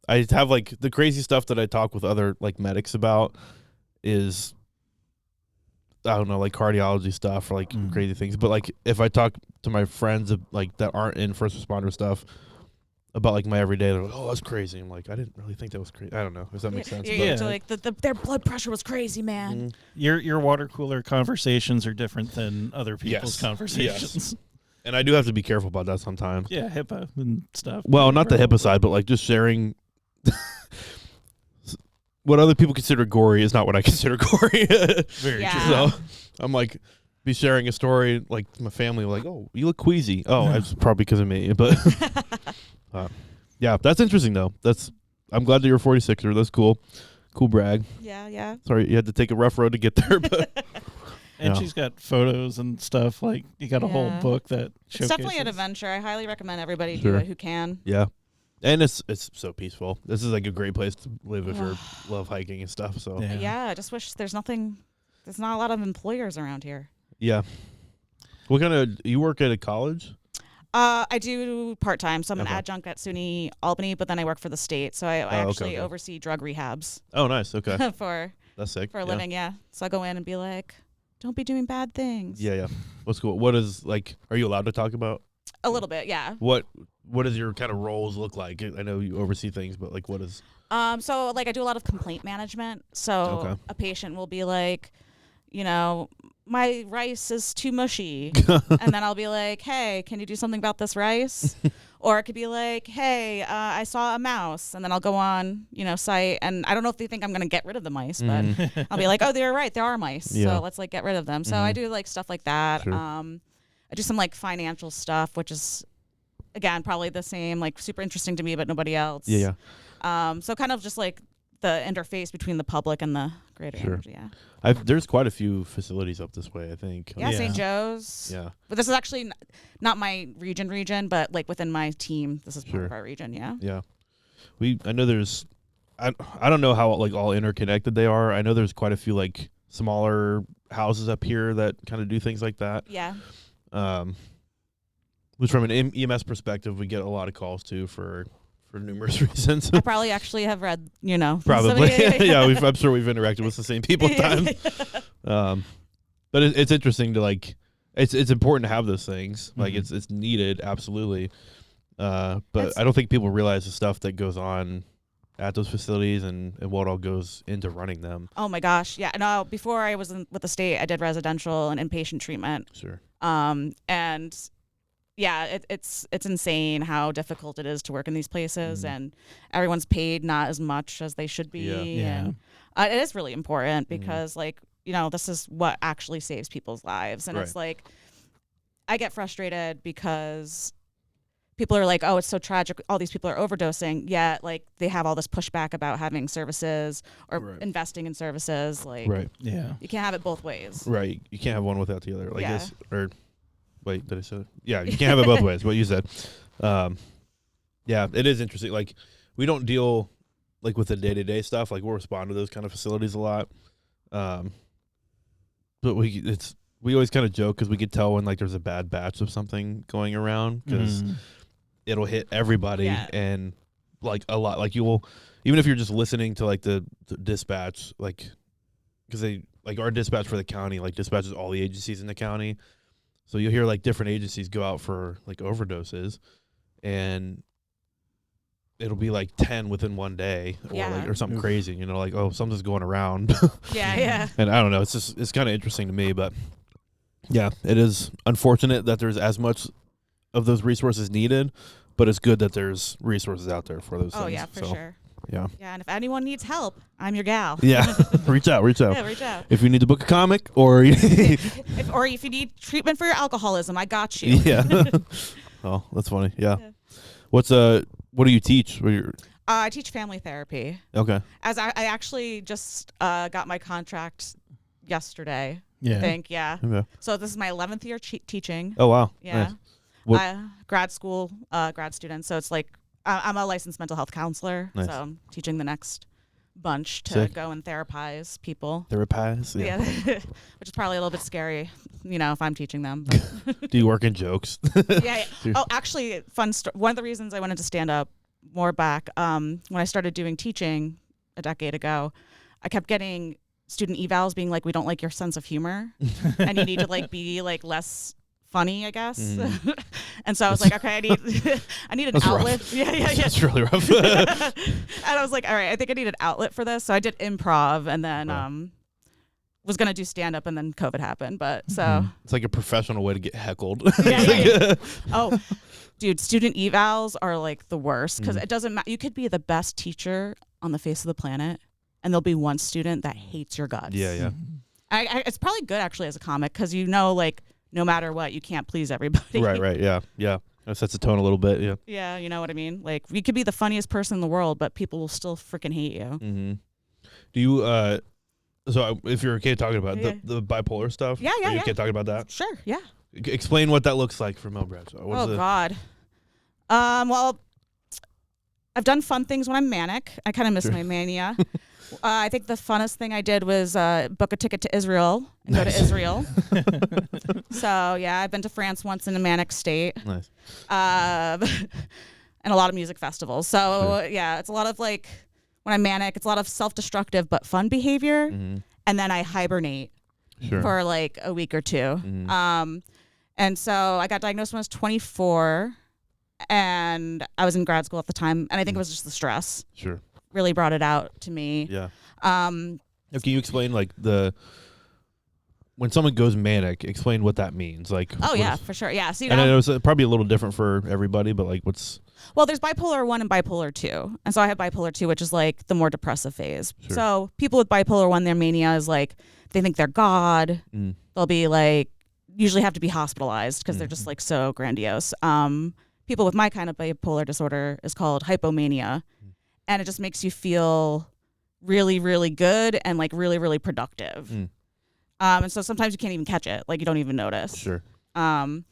I have like the crazy stuff that I talk with other like medics about is I don't know, like cardiology stuff or like crazy things. But like if I talk to my friends like that aren't in first responder stuff about like my everyday, they're like, "Oh, that's crazy." I'm like, I didn't really think that was crazy. I don't know. Does that make sense? Yeah. So like their blood pressure was crazy, man. Your water cooler conversations are different than other people's conversations. Yes. And I do have to be careful about that sometimes. Yeah, HIPAA and stuff. Well, not the HIPAA side, but like just sharing what other people consider gory is not what I consider gory. Very true. So I'm like, be sharing a story like my family, like, "Oh, you look queasy." Oh, it's probably because of me. But yeah, that's interesting though. I'm glad that you're a 46er. That's cool. Cool brag. Yeah. Sorry, you had to take a rough road to get there, but. And she's got photos and stuff. Like you got a whole book that showcases. It's definitely an adventure. I highly recommend everybody do it who can. Yeah. And it's so peaceful. This is like a great place to live if you love hiking and stuff. So I just wish there's not a lot of employers around here. Yeah. What kind of you work at a college? I do part-time, so I'm an adjunct at SUNY Albany, but then I work for the state, so I actually oversee drug rehabs. Oh, nice. Okay. That's sick. For a living, yeah. So I go in and be like, don't be doing bad things. Yeah. What's cool? What is like? Are you allowed to talk about? A little bit, yeah. What does your kind of roles look like? I know you oversee things, but like, what is? So like I do a lot of complaint management. So a patient will be like, my rice is too mushy. And then I'll be like, hey, can you do something about this rice? Or it could be like, hey, I saw a mouse. And then I'll go on, site. And I don't know if they think I'm going to get rid of the mice, but I'll be like, oh, they're right. There are mice. Yeah. So let's like get rid of them. So I do like stuff like that. Sure. I do some like financial stuff, which is, again, probably the same, like super interesting to me, but nobody else. Yeah. So kind of just like the interface between the public and the greater energy. Yeah. There's quite a few facilities up this way, I think. Yeah, St. Joe's. Yeah. But this is actually not my region, but like within my team, this is part of our region. Yeah. Yeah. I know there's, I don't know how like all interconnected they are. I know there's quite a few like smaller houses up here that kind of do things like that. Yeah. Which from an EMS perspective, we get a lot of calls too for numerous reasons. I probably actually have read, Probably. Yeah, I'm sure we've interacted with the same people at times. But it's interesting to like, it's important to have those things. Like it's needed, absolutely. But I don't think people realize the stuff that goes on at those facilities and what all goes into running them. Oh my gosh. Yeah. No, before I was with the state, I did residential and inpatient treatment. Sure. And yeah, it's insane how difficult it is to work in these places, and everyone's paid not as much as they should be. Yeah. And it is really important because, like, this is what actually saves people's lives. And it's like, I get frustrated because people are like, oh, it's so tragic. All these people are overdosing. Yet, like, they have all this pushback about having services or investing in services. Like, you can't have it both ways. Right. You can't have one without the other. Like this, or wait, did I say that? Yeah, you can't have it both ways. What you said. Yeah, it is interesting. Like, we don't deal like with the day-to-day stuff. Like, we'll respond to those kind of facilities a lot. But we always kind of joke because we could tell when like there's a bad batch of something going around because it'll hit everybody and like a lot. Like even if you're just listening to like the dispatch, like because they like our dispatch for the county like dispatches all the agencies in the county. So you'll hear like different agencies go out for like overdoses, and it'll be like 10 within one day, or something crazy. Like, oh, something's going around. Yeah. And I don't know. It's kind of interesting to me, but yeah, it is unfortunate that there's as much of those resources needed, but it's good that there's resources out there for those things. Oh yeah, for sure. Yeah. Yeah, and if anyone needs help, I'm your gal. Yeah. reach out. Yeah, reach out. If you need to book a comic or Or if you need treatment for your alcoholism, I got you. Yeah. Oh, that's funny. Yeah. What do you teach? I teach family therapy. Okay. As I actually just got my contract yesterday. Yeah. I think, yeah. Okay. So this is my 11th year teaching. Oh, wow. Yeah. Nice. Grad school, grad student. So it's like I'm a licensed mental health counselor. Nice. So I'm teaching the next bunch to Sick. go and therapize people. Therapize? Yeah. Which is probably a little bit scary, if I'm teaching them. But Do you work in jokes? yeah. Oh, actually, fun story. One of the reasons I went into stand up more back, when I started doing teaching a decade ago, I kept getting student evals being like, we don't like your sense of humor and you need to like be like less funny, I guess. And so I was like, okay, I need an outlet. Rough. Yeah. That's really rough. And I was like, all right, I think I need an outlet for this. So I did improv and then was gonna do stand up and then COVID happened. But so it's like a professional way to get heckled. Yeah. Oh, dude, student evals are like the worst because it doesn't matter. You could be the best teacher on the face of the planet, and there'll be one student that hates your guts. Yeah. It's probably good actually as a comic because like no matter what, you can't please everybody. Right. Yeah. That sets the tone a little bit. Yeah. Yeah, you know what I mean. Like you could be the funniest person in the world, but people will still freaking hate you. Mm-hmm. Do you So if you're okay talking about the bipolar stuff, Yeah. Are you okay talking about that? Sure. Yeah. Explain what that looks like for Mel Bradshaw. God. Well, I've done fun things when I'm manic. I kind of miss my mania. I think the funnest thing I did was book a ticket to Israel and go to Israel. So yeah, I've been to France once in a manic state. Nice. And a lot of music festivals. So yeah, it's a lot of like when I'm manic, it's a lot of self-destructive but fun behavior, and then I hibernate for like a week or two. And so I got diagnosed when I was 24, and I was in grad school at the time, and I think it was just the stress. Sure. Really brought it out to me. Yeah. Can you explain like when someone goes manic, explain what that means? Like. Oh yeah, for sure. Yeah. So and I know it's probably a little different for everybody, but like what's. Well, there's bipolar 1 and bipolar 2. And so I have bipolar 2, which is like the more depressive phase. Sure. So people with bipolar 1, their mania is like they think they're God. They'll be like usually have to be hospitalized because they're just like so grandiose. People with my kind of bipolar disorder is called hypomania. And it just makes you feel really, really good and like really, really productive. And so sometimes you can't even catch it. Like you don't even notice. Sure. And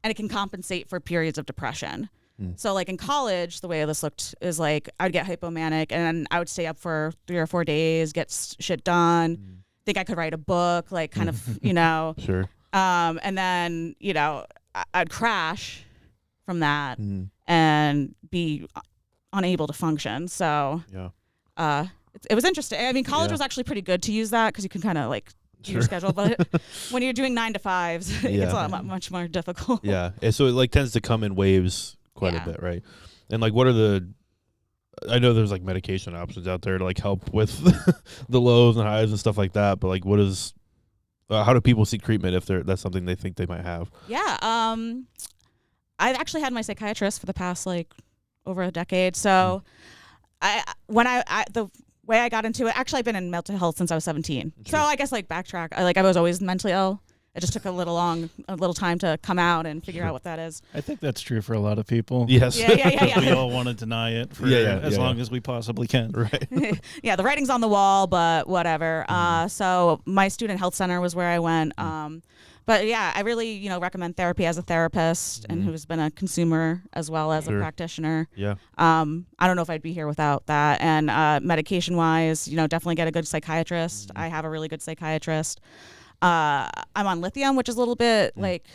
it can compensate for periods of depression. So like in college, the way this looked is like I'd get hypomanic and I would stay up for 3 or 4 days, get shit done, think I could write a book, like kind of, Sure. And then, I'd crash from that and be unable to function. So it was interesting. I mean, college was actually pretty good to use that because you can kind of like do your schedule, but when you're doing 9 to 5s, it gets a lot much more difficult. Yeah. And so it like tends to come in waves quite a bit, right? And like what are I know there's like medication options out there to like help with the lows and highs and stuff like that, but like how do people seek treatment if that's something they think they might have? Yeah. I've actually had my psychiatrist for the past like over a decade. So the way I got into it, actually I've been in mental health since I was 17. Sure. So I guess like backtrack, I was always mentally ill. It just took a little time to come out and figure out what that is. I think that's true for a lot of people. Yes. Yeah. We all want to deny it for as long as we possibly can. Right. Yeah, the writing's on the wall, but whatever. So my student health center was where I went. But yeah, I really, recommend therapy as a therapist and who's been a consumer as well as a practitioner. Yeah. I don't know if I'd be here without that. And medication-wise, definitely get a good psychiatrist. I have a really good psychiatrist. I'm on lithium, which is a little bit like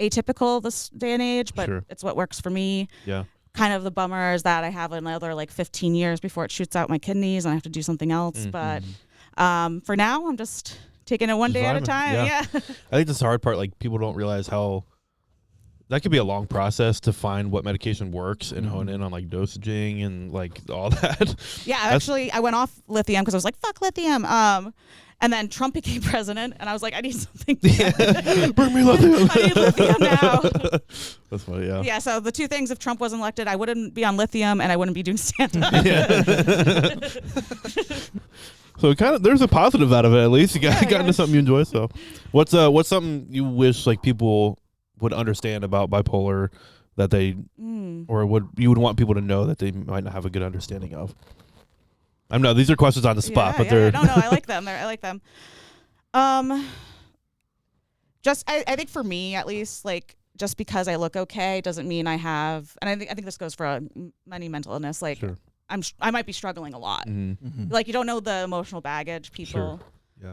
atypical this day and age, but it's what works for me. Yeah. Kind of the bummer is that I have another like 15 years before it shoots out my kidneys and I have to do something else. But for now, I'm just taking it one day at a time. Yeah. I think that's the hard part. Like people don't realize how that could be a long process to find what medication works and hone in on like dosaging and like all that. Yeah. Actually, I went off lithium because I was like, fuck lithium. And then Trump became president, and I was like, I need something. Bring me lithium. I need lithium now. That's funny, yeah. Yeah, so the two things, if Trump wasn't elected, I wouldn't be on lithium, and I wouldn't be doing stand-up. So there's a positive out of it, at least. You got into something you enjoy. So what's something you wish like people would understand about bipolar that they, or you would want people to know that they might not have a good understanding of? I know these are questions on the spot, but they're no, I like them. I like them. Just I think for me at least, like just because I look okay doesn't mean I have. And I think this goes for many mental illness. Like I might be struggling a lot. Like you don't know the emotional baggage people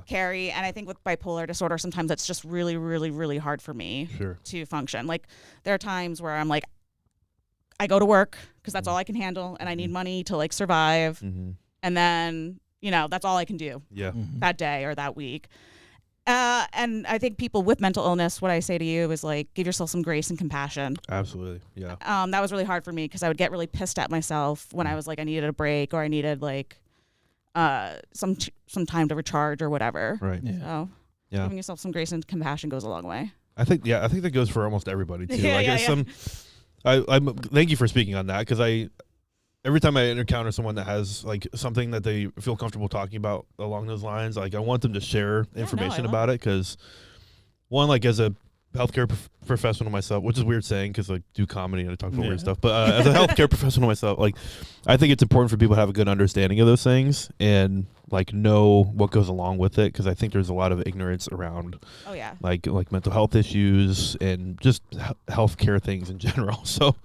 carry, and I think with bipolar disorder sometimes it's just really, really, really hard for me to function. Like there are times where I'm like, I go to work because that's all I can handle, and I need money to like survive. And then, that's all I can do that day or that week. And I think people with mental illness, what I say to you is like, give yourself some grace and compassion. Absolutely. Yeah. That was really hard for me because I would get really pissed at myself when I was like, I needed a break or I needed like some time to recharge or whatever. Right. Yeah. So giving yourself some grace and compassion goes a long way. I think that goes for almost everybody too. I thank you for speaking on that, because every time I encounter someone that has like something that they feel comfortable talking about along those lines, like I want them to share information about it, because one, like as a healthcare professional myself, which is weird saying because I do comedy and I talk about weird stuff, but as a healthcare professional myself, like I think it's important for people to have a good understanding of those things and like know what goes along with it, because I think there's a lot of ignorance around like mental health issues and just healthcare things in general. So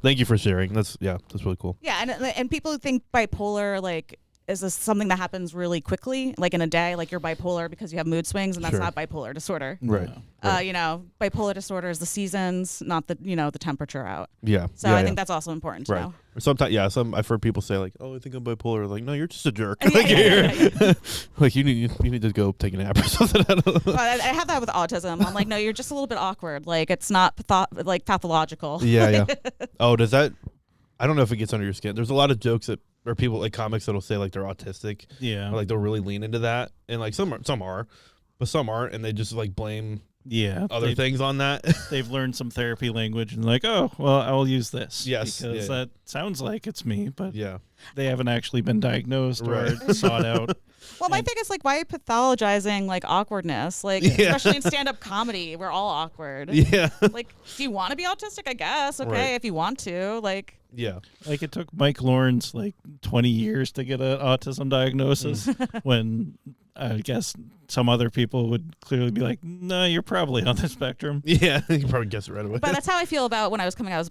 thank you for sharing. That's really cool. Yeah, and people who think bipolar like is this something that happens really quickly, like in a day, like you're bipolar because you have mood swings, and that's not bipolar disorder. Right. Bipolar disorder is the seasons, not the the temperature out. Yeah. So I think that's also important to know. Or sometimes, I've heard people say like, "Oh, I think I'm bipolar." Like, no, you're just a jerk. Like you need to go take a nap or something. I don't know. Well, I have that with autism. I'm like, no, you're just a little bit awkward. Like it's not pathological. Yeah. Oh, does that? I don't know if it gets under your skin. There's a lot of jokes or people like comics that'll say like they're autistic. Yeah. Or, like they'll really lean into that, and like some are, but some aren't, and they just like blame other things on that. They've learned some therapy language and like, oh well, I'll use this. Yes. Because that sounds like it's me, but they haven't actually been diagnosed or sought out. Well, my thing is like, why are you pathologizing like awkwardness? Like, especially in stand-up comedy, we're all awkward. Yeah. Like, do you want to be autistic? I guess. Okay, if you want to, like. Yeah. Like it took Mike Lawrence like 20 years to get an autism diagnosis when I guess some other people would clearly be like, no, you're probably on the spectrum. Yeah, you can probably guess it right away. But that's how I feel about when I was coming out as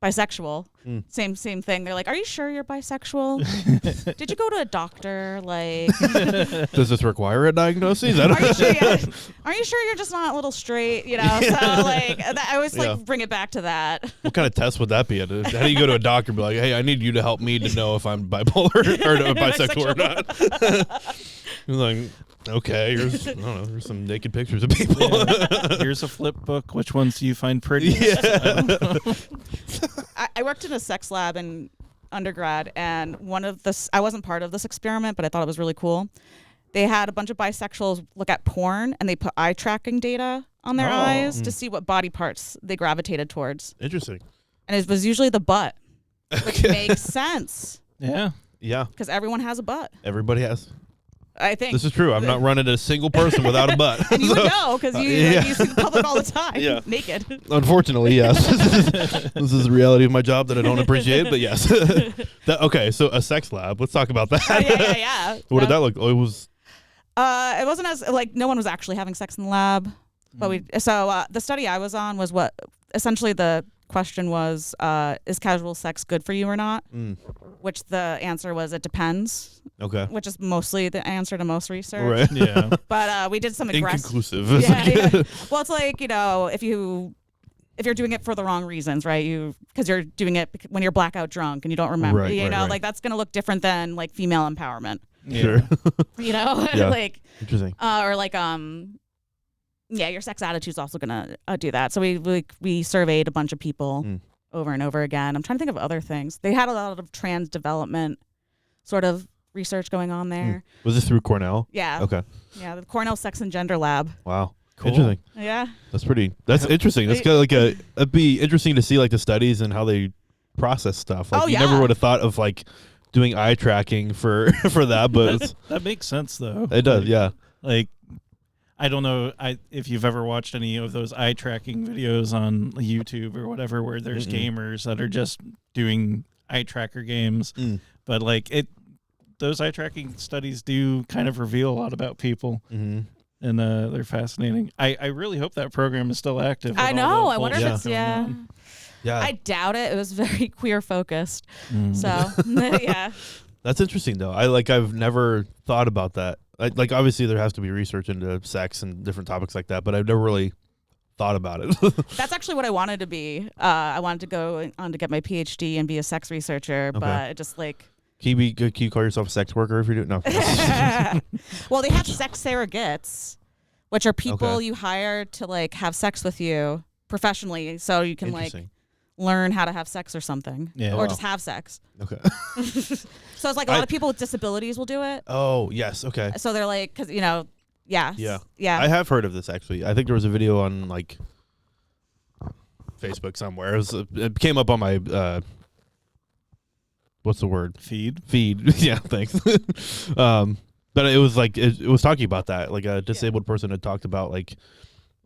bisexual. Same thing. They're like, are you sure you're bisexual? Did you go to a doctor? Like, does this require a diagnosis? Are you sure you're just not a little straight? So like, I always like bring it back to that. What kind of test would that be? How do you go to a doctor and be like, hey, I need you to help me to know if I'm bipolar or bisexual or not? He's like, okay, here's there's some naked pictures of people. Yeah. Here's a flip book. Which ones do you find pretty? Yeah. I worked in a sex lab in undergrad, and I wasn't part of this experiment, but I thought it was really cool. They had a bunch of bisexuals look at porn, and they put eye tracking data on their eyes to see what body parts they gravitated towards. Interesting. And it was usually the butt, which makes sense. Yeah. Yeah. Because everyone has a butt. Everybody has. I think this is true. I'm not running a single person without a butt. And you would know because you see the public all the time, naked. Unfortunately, yes. This is the reality of my job that I don't appreciate, but yes. Okay, so a sex lab. Let's talk about that. Yeah. What did that look? Oh, it was. It wasn't as like no one was actually having sex in the lab, but the study I was on was what essentially the question was, is casual sex good for you or not? Which the answer was, it depends. Okay. Which is mostly the answer to most research. Right. Yeah. But we did some inconclusive. Yeah. Well, it's like, if you're doing it for the wrong reasons, right? Because you're doing it when you're blackout drunk and you don't remember. Right, like that's gonna look different than like female empowerment. Sure. Like interesting. Or like your sex attitude's also gonna do that. So we surveyed a bunch of people over and over again. I'm trying to think of other things. They had a lot of trans development sort of research going on there. Was this through Cornell? Yeah. Okay. Yeah, the Cornell Sex and Gender Lab. Wow. Cool. Interesting. Yeah. That's interesting. That's kind of like it'd be interesting to see like the studies and how they process stuff. Like you never would have thought of like doing eye tracking for that, but that makes sense though. It does, yeah. Like I don't know if you've ever watched any of those eye tracking videos on YouTube or whatever where there's gamers that are just doing eye tracker games. But like those eye tracking studies do kind of reveal a lot about people. And they're fascinating. I really hope that program is still active. I know. I wonder if it's Yeah. I doubt it. It was very queer focused. So yeah. That's interesting though. I've never thought about that. Like obviously there has to be research into sex and different topics like that, but I've never really thought about it. That's actually what I wanted to be. I wanted to go on to get my PhD and be a sex researcher, but it just like. Can you call yourself a sex worker if you do? No. Well, they have sex surrogates, which are people you hire to like have sex with you professionally, so you can like learn how to have sex or something, or just have sex. Okay. So it's like a lot of people with disabilities will do it. Oh yes, okay. So they're like, because yeah. I have heard of this actually. I think there was a video on like Facebook somewhere. It came up on my. What's the word? Feed. Yeah, thanks. But it was like it was talking about that. Like a disabled person had talked about like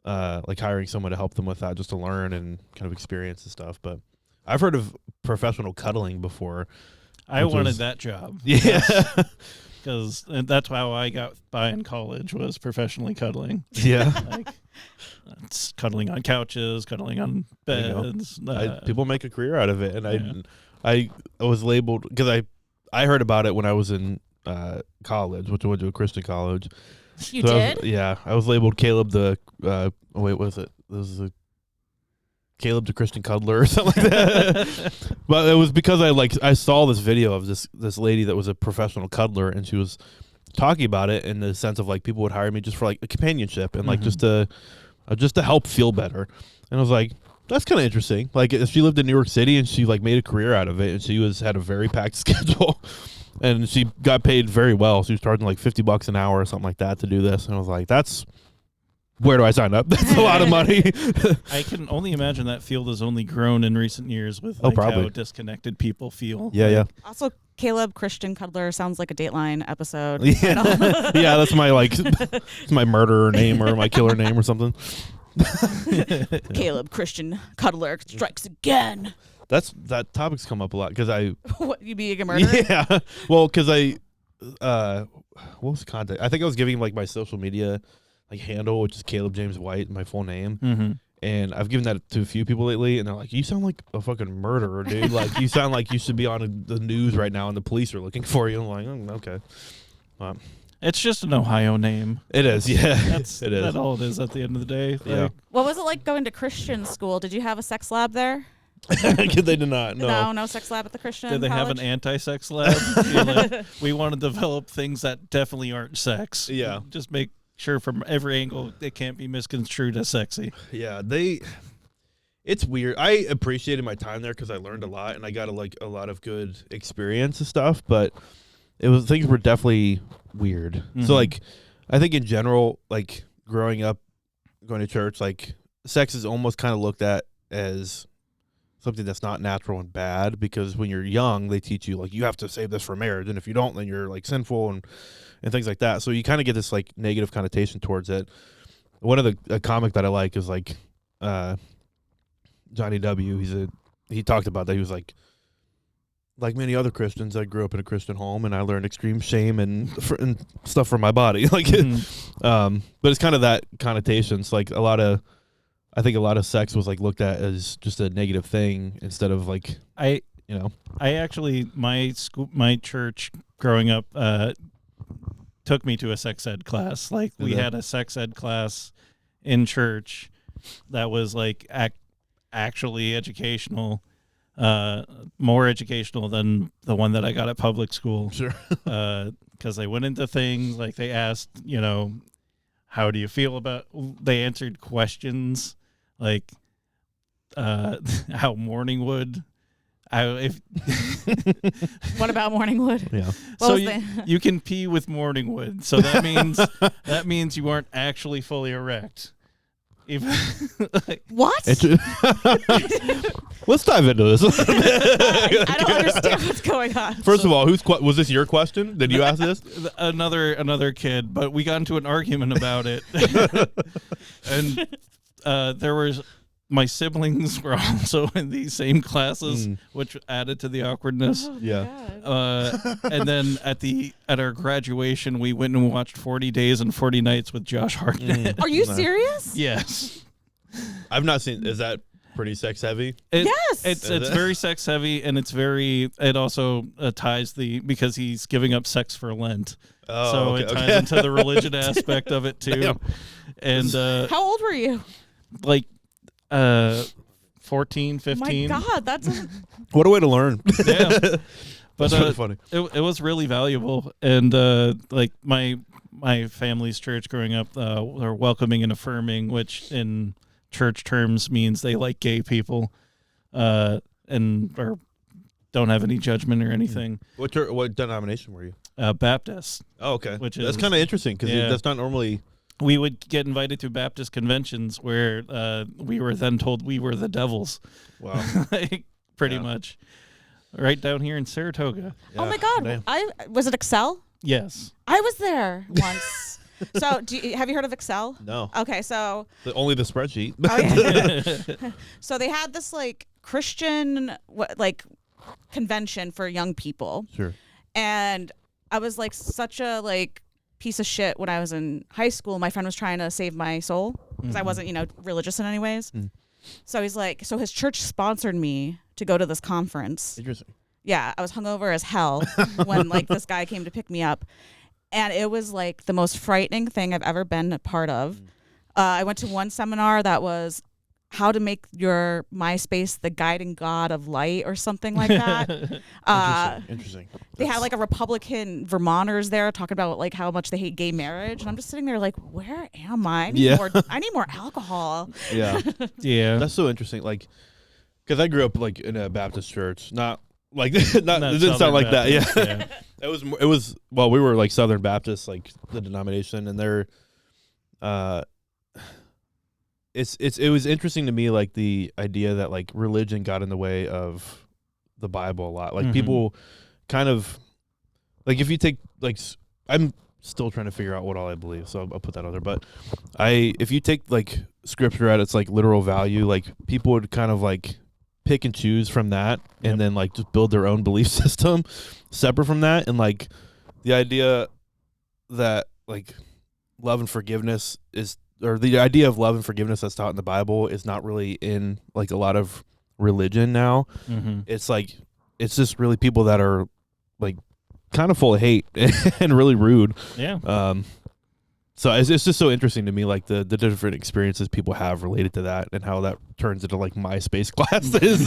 hiring someone to help them with that, just to learn and kind of experience and stuff. But I've heard of professional cuddling before. I wanted that job. Yeah, because that's how I got by in college, was professionally cuddling. Yeah, like it's cuddling on couches, cuddling on beds. People make a career out of it, and I was labeled because I heard about it when I was in college, which I went to a Christian college. You did? I was labeled Caleb the what was it? This is Caleb the Christian cuddler or something like that. But it was because I saw this video of this lady that was a professional cuddler, and she was talking about it in the sense of like people would hire me just for like a companionship and like just to help feel better. And I was like, that's kind of interesting. Like, if she lived in New York City and she like made a career out of it, and she had a very packed schedule, and she got paid very well. She was charging like $50 an hour or something like that to do this. And I was like, where do I sign up? That's a lot of money. I can only imagine that field has only grown in recent years with like how disconnected people feel. Yeah. Also, Caleb Christian Cuddler sounds like a Dateline episode. Yeah, yeah, that's my it's my murderer name or my killer name or something. Caleb Christian Cuddler strikes again. That topic's come up a lot because What, you being a murderer? Yeah. Well, because what was the contact? I think I was giving him like my social media handle, which is Caleb James White, my full name. And I've given that to a few people lately, and they're like, "You sound like a fucking murderer, dude. Like, you sound like you should be on the news right now, and the police are looking for you." I'm like, "Oh, okay." It's just an Ohio name. It is, yeah. It is. That's all it is at the end of the day. Yeah. What was it like going to Christian school? Did you have a sex lab there? They did not. No sex lab at the Christian Did they college? have an anti-sex lab? We want to develop things that definitely aren't sex. Yeah. Just make sure from every angle it can't be misconstrued as sexy. Yeah, it's weird. I appreciated my time there because I learned a lot and I got a lot of good experience and stuff, but things were definitely weird. So I think in general, like growing up, going to church, like sex is almost kind of looked at as something that's not natural and bad, because when you're young, they teach you like you have to save this for marriage, and if you don't, then you're like sinful and things like that. So you kind of get this like negative connotation towards it. One of a comic that I like is like Johnny W. He talked about that. He was like many other Christians, I grew up in a Christian home, and I learned extreme shame and stuff from my body. But it's kind of that connotation. It's like I think a lot of sex was like looked at as just a negative thing instead of like I actually my church growing up took me to a sex ed class. Like we had a sex ed class in church that was like actually educational, more educational than the one that I got at public school. Sure. Because they went into things like they asked, how do you feel about? They answered questions like how morning wood If What about Morningwood? Yeah. What so was you can pee with Morningwood, so that means you aren't actually fully erect. What? Let's dive into this. I don't understand what's going on. First of all, was this your question? Did you ask this? Another kid, but we got into an argument about it, and there was. My siblings were also in these same classes, which added to the awkwardness. Oh, yeah. And then at our graduation, we went and watched 40 Days and 40 Nights with Josh Hartnett. Are you serious? Yes. I've not seen. Is that pretty sex heavy? Yes. It's very sex heavy, and it also ties because he's giving up sex for Lent. Oh, so okay, it ties into the religion aspect of it too. Damn. And how old were you? Like 14, 15. My God, that's What a way to learn. Yeah. But That's really funny. It was really valuable, and like my family's church growing up, they're welcoming and affirming, which in church terms means they like gay people, and or don't have any judgment or anything. What denomination were you? Baptist. Oh, okay. Which that's is- kind of interesting because yeah. that's not normally. We would get invited to Baptist conventions where we were then told we were the devils. Wow. Like, pretty Yeah. much. Right down here in Saratoga. Oh my God. Damn. Was it Excel? Yes. I was there once. So have you heard of Excel? No. Okay, so Only the spreadsheet. oh, yeah. So they had this like Christian convention for young people. Sure. And I was like such a piece of shit when I was in high school. My friend was trying to save my soul because I wasn't, religious in any ways. So he's like, so his church sponsored me to go to this conference. Interesting. Yeah, I was hungover as hell when this guy came to pick me up. And it was like the most frightening thing I've ever been a part of. I went to one seminar that was how to make your MySpace the guiding god of light or something like that. Interesting. They had a Republican Vermonters there talking about how much they hate gay marriage, and I'm just sitting there where am I? I need more alcohol. Yeah. Yeah. That's so interesting. Because I grew up in a Baptist church, not it didn't sound like that. Yeah. It was well, we were Southern Baptist, the denomination, and they're it was interesting to me the idea that religion got in the way of the Bible a lot. People kind of if you take I'm still trying to figure out what all I believe, so I'll put that out there. But if you take scripture at its literal value, people would kind of pick and choose from that, and then just build their own belief system separate from that, and the idea that love and forgiveness is, or the idea of love and forgiveness that's taught in the Bible is not really in a lot of religion now. It's it's just really people that are kind of full of hate and really rude. Yeah. So it's just so interesting to me, the different experiences people have related to that, and how that turns into MySpace classes.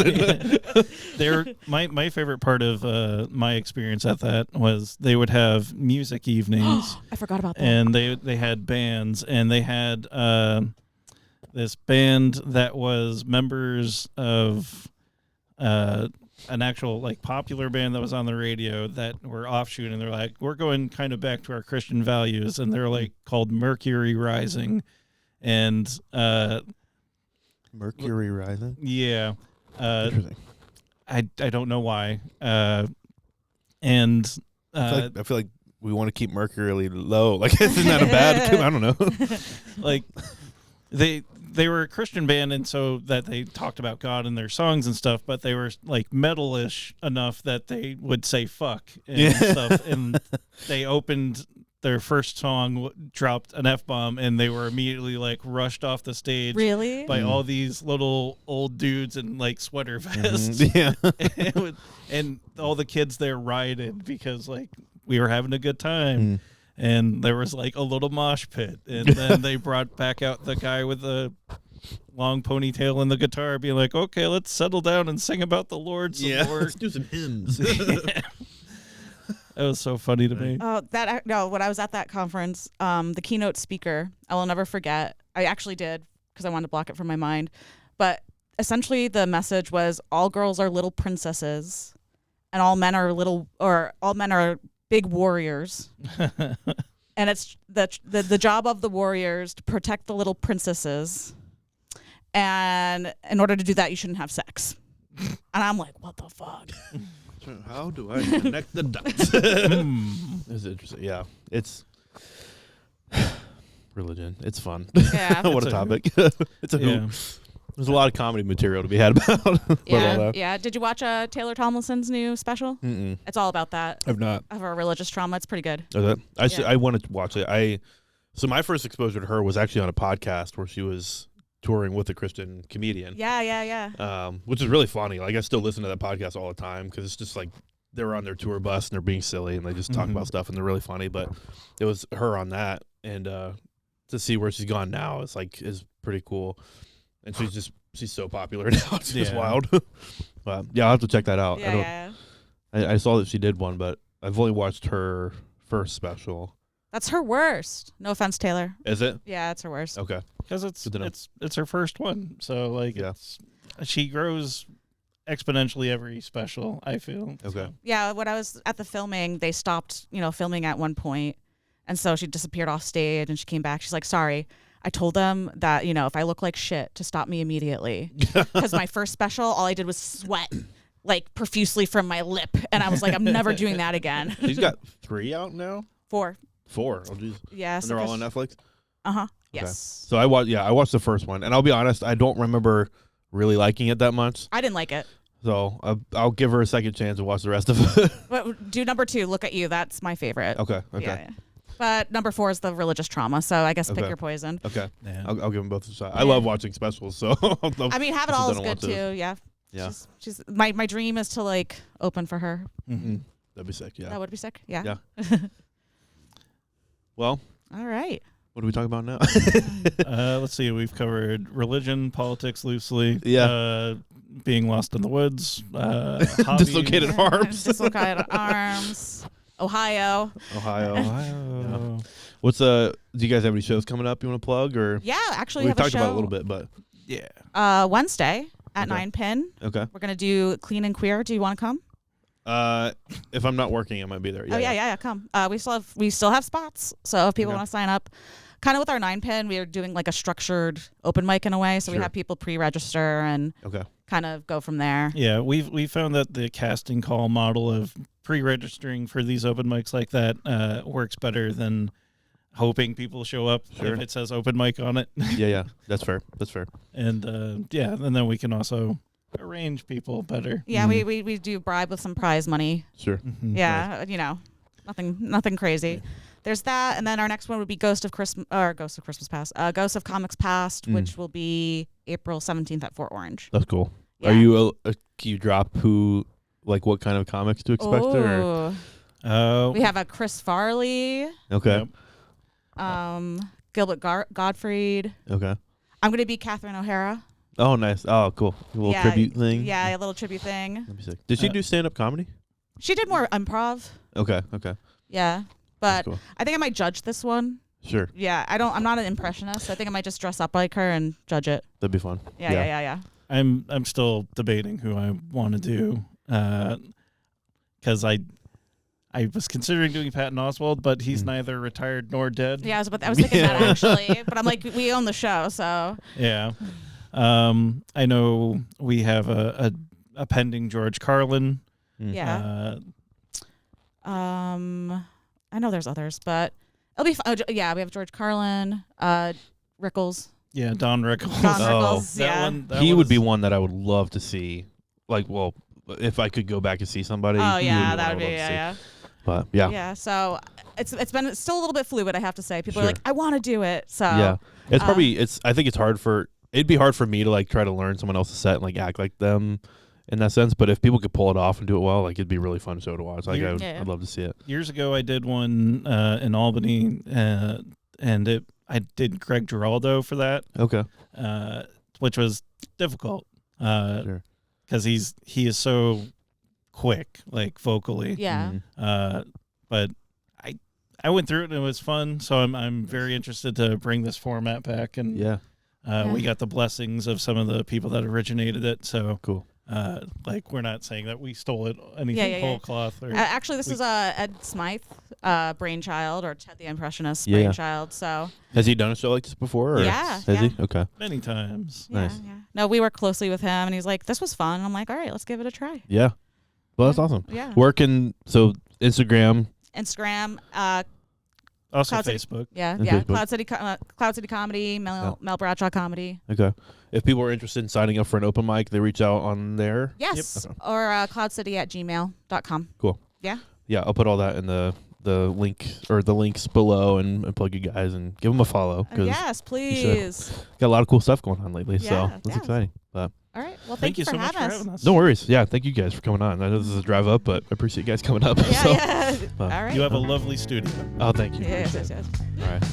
My favorite part of my experience at that was they would have music evenings. I forgot about that. And they had bands, and they had this band that was members of an actual popular band that was on the radio that were offshoot, and they're we're going kind of back to our Christian values, and they're called Mercury Rising, and Mercury Rising. Yeah. Interesting. I don't know why. And I feel like we want to keep Mercury really low. Isn't that a bad? I don't know. They were a Christian band, and so that they talked about God in their songs and stuff, but they were metal-ish enough that they would say fuck and stuff. And they opened their first song, dropped an F-bomb, and they were immediately rushed off the stage. Really? By all these little old dudes in sweater vests. Yeah. and all the kids there rioted because we were having a good time. And there was a little mosh pit, and then they brought back out the guy with the long ponytail and the guitar, being okay, let's settle down and sing about the Lord some more. Let's do some hymns. That was so funny to me. When I was at that conference, the keynote speaker, I will never forget. I actually did because I wanted to block it from my mind, but essentially the message was all girls are little princesses, and all men are big warriors. And it's the job of the warriors to protect the little princesses. And in order to do that, you shouldn't have sex. And I'm like, what the fuck? How do I connect the dots? It's interesting. Yeah, it's religion. It's fun. Yeah. What a topic. It's a hoop. There's a lot of comedy material to be had about. Yeah. Did you watch Taylor Tomlinson's new special? Mm-mm. It's all about that. I've not. Of her religious trauma. It's pretty good. I wanted to watch it. So my first exposure to her was actually on a podcast where she was touring with a Christian comedian. Yeah. Which is really funny. Like I still listen to that podcast all the time because it's just like they're on their tour bus and they're being silly and they just talk about stuff and they're really funny. But it was her on that, and to see where she's gone now is pretty cool. And she's so popular now. It's just wild. But yeah, I'll have to check that out. I saw that she did one, but I've only watched her first special. That's her worst. No offense, Taylor. Is it? Yeah, it's her worst. Okay. Because it's her first one, so she grows exponentially every special, I feel. Okay. So. Yeah, when I was at the filming, they stopped, filming at one point, and so she disappeared off stage, and she came back. She's like, "Sorry, I told them that if I look like shit, to stop me immediately." Because my first special, all I did was sweat like profusely from my lip, and I was like, "I'm never doing that again." She's got 3 out now. 4. 4. Oh, geez. Yeah. And they're all on Netflix. Okay. Yes. So I watched the first one, and I'll be honest, I don't remember really liking it that much. I didn't like it. So I'll give her a second chance and watch the rest of it. But do number 2, Look at You. That's my favorite. Okay. Yeah. But number 4 is the religious trauma. So I guess pick your poison. Okay. Yeah. I'll give them both a shot. I love watching specials, so I mean, Have It All is good too. Yeah. Yeah. She's my dream is to open for her. Mm-hmm. That'd be sick. Yeah. That would be sick. Yeah. Yeah. Well. All right. What are we talking about now? Let's see. We've covered religion, politics loosely. Yeah. Being lost in the woods. Dislocated arms. Dislocated arms. Ohio. Yeah. What's do you guys have any shows coming up you want to plug or? Yeah, actually, we've have a talked show. about it a little bit, but yeah. Wednesday at 9 Pin. Okay. We're gonna do Clean and Queer. Do you want to come? If I'm not working, I might be there. Yeah. Come. We still have spots, so if people want to sign up, kind of with our 9 Pin, we are doing like a structured open mic in a way. So we have people pre-register and kind of go from there. Yeah, we found that the casting call model of pre-registering for these open mics like that works better than hoping people show up if it says open mic on it. Yeah. That's fair. And and then we can also arrange people better. Yeah, we do bribe with some prize money. Sure. Mm-hmm. Yeah, nothing crazy. Yeah. There's that, and then our next one would be Ghost of Comics Past, which will be April 17th at Fort Orange. That's cool. Yeah. Are you can you drop what kind of comics to expect there? We have a Chris Farley. Okay. Yep. Gilbert Gottfried. Okay. I'm gonna be Catherine O'Hara. Oh, nice. Oh, cool. A little tribute thing. Yeah, a little tribute thing. That'd be sick. Did she do stand-up comedy? She did more improv. Okay. Yeah, but cool. I think I might judge this one. Sure. Yeah, I'm not an impressionist. So I think I might just dress up like her and judge it. That'd be fun. Yeah. I'm still debating who I want to do because I was considering doing Patton Oswalt, but he's neither retired nor dead. Yeah, I was thinking that actually, but I'm like, we own the show, so. Yeah. I know we have a pending George Carlin. Yeah. I know there's others, but it'll be fun. Yeah, we have George Carlin, Rickles. Yeah, Don Rickles. He would be one that I would love to see. If I could go back and see somebody. Oh yeah, that would be yeah. But yeah. Yeah, so it's still a little bit fluid, I have to say. People are like, I want to do it. So yeah, I think it'd be hard for me to try to learn someone else's set and act like them in that sense. But if people could pull it off and do it well, it'd be a really fun show to watch. I'd love to see it. Years ago, I did one in Albany, and I did Greg Giraldo for that. Okay. Which was difficult. Because he is so quick, vocally. Yeah. But I went through it and it was fun. So I'm very interested to bring this format back and We got the blessings of some of the people that originated it. So Cool. like we're not saying that we stole it anything whole cloth. Or actually, this is Ed Smythe brainchild, or Ted the Impressionist Yeah. brainchild. So Has he done a show like this before? Or Yeah, Has yeah. he? Okay. many times. Nice. Yeah. No, we work closely with him, and he's like, "This was fun." And I'm like, "All right, let's give it a try." Yeah. Well, that's awesome. Yeah. Working, so Instagram. Instagram, Also Cloud City- Facebook. And yeah. Facebook. Cloud City Comedy, Mel Bradshaw Comedy. Okay. If people are interested in signing up for an open mic, they reach out on there. Yes, Yep. or cloudcity@gmail.com. Cool. Yeah. Yeah, I'll put all that in the link or the links below and plug you guys and give them a follow because Yes, please. got a lot of cool stuff going on lately. Yeah, so that's yeah. exciting. But All right. Well, Thank you for so much for having us. having us. no worries. Yeah, thank you guys for coming on. I know this is a drive up, but I appreciate you guys coming up. Yeah, so. yeah. Well, All right. You have a lovely studio. Oh, thank you. Yes, Appreciate yes, it. yes. All right.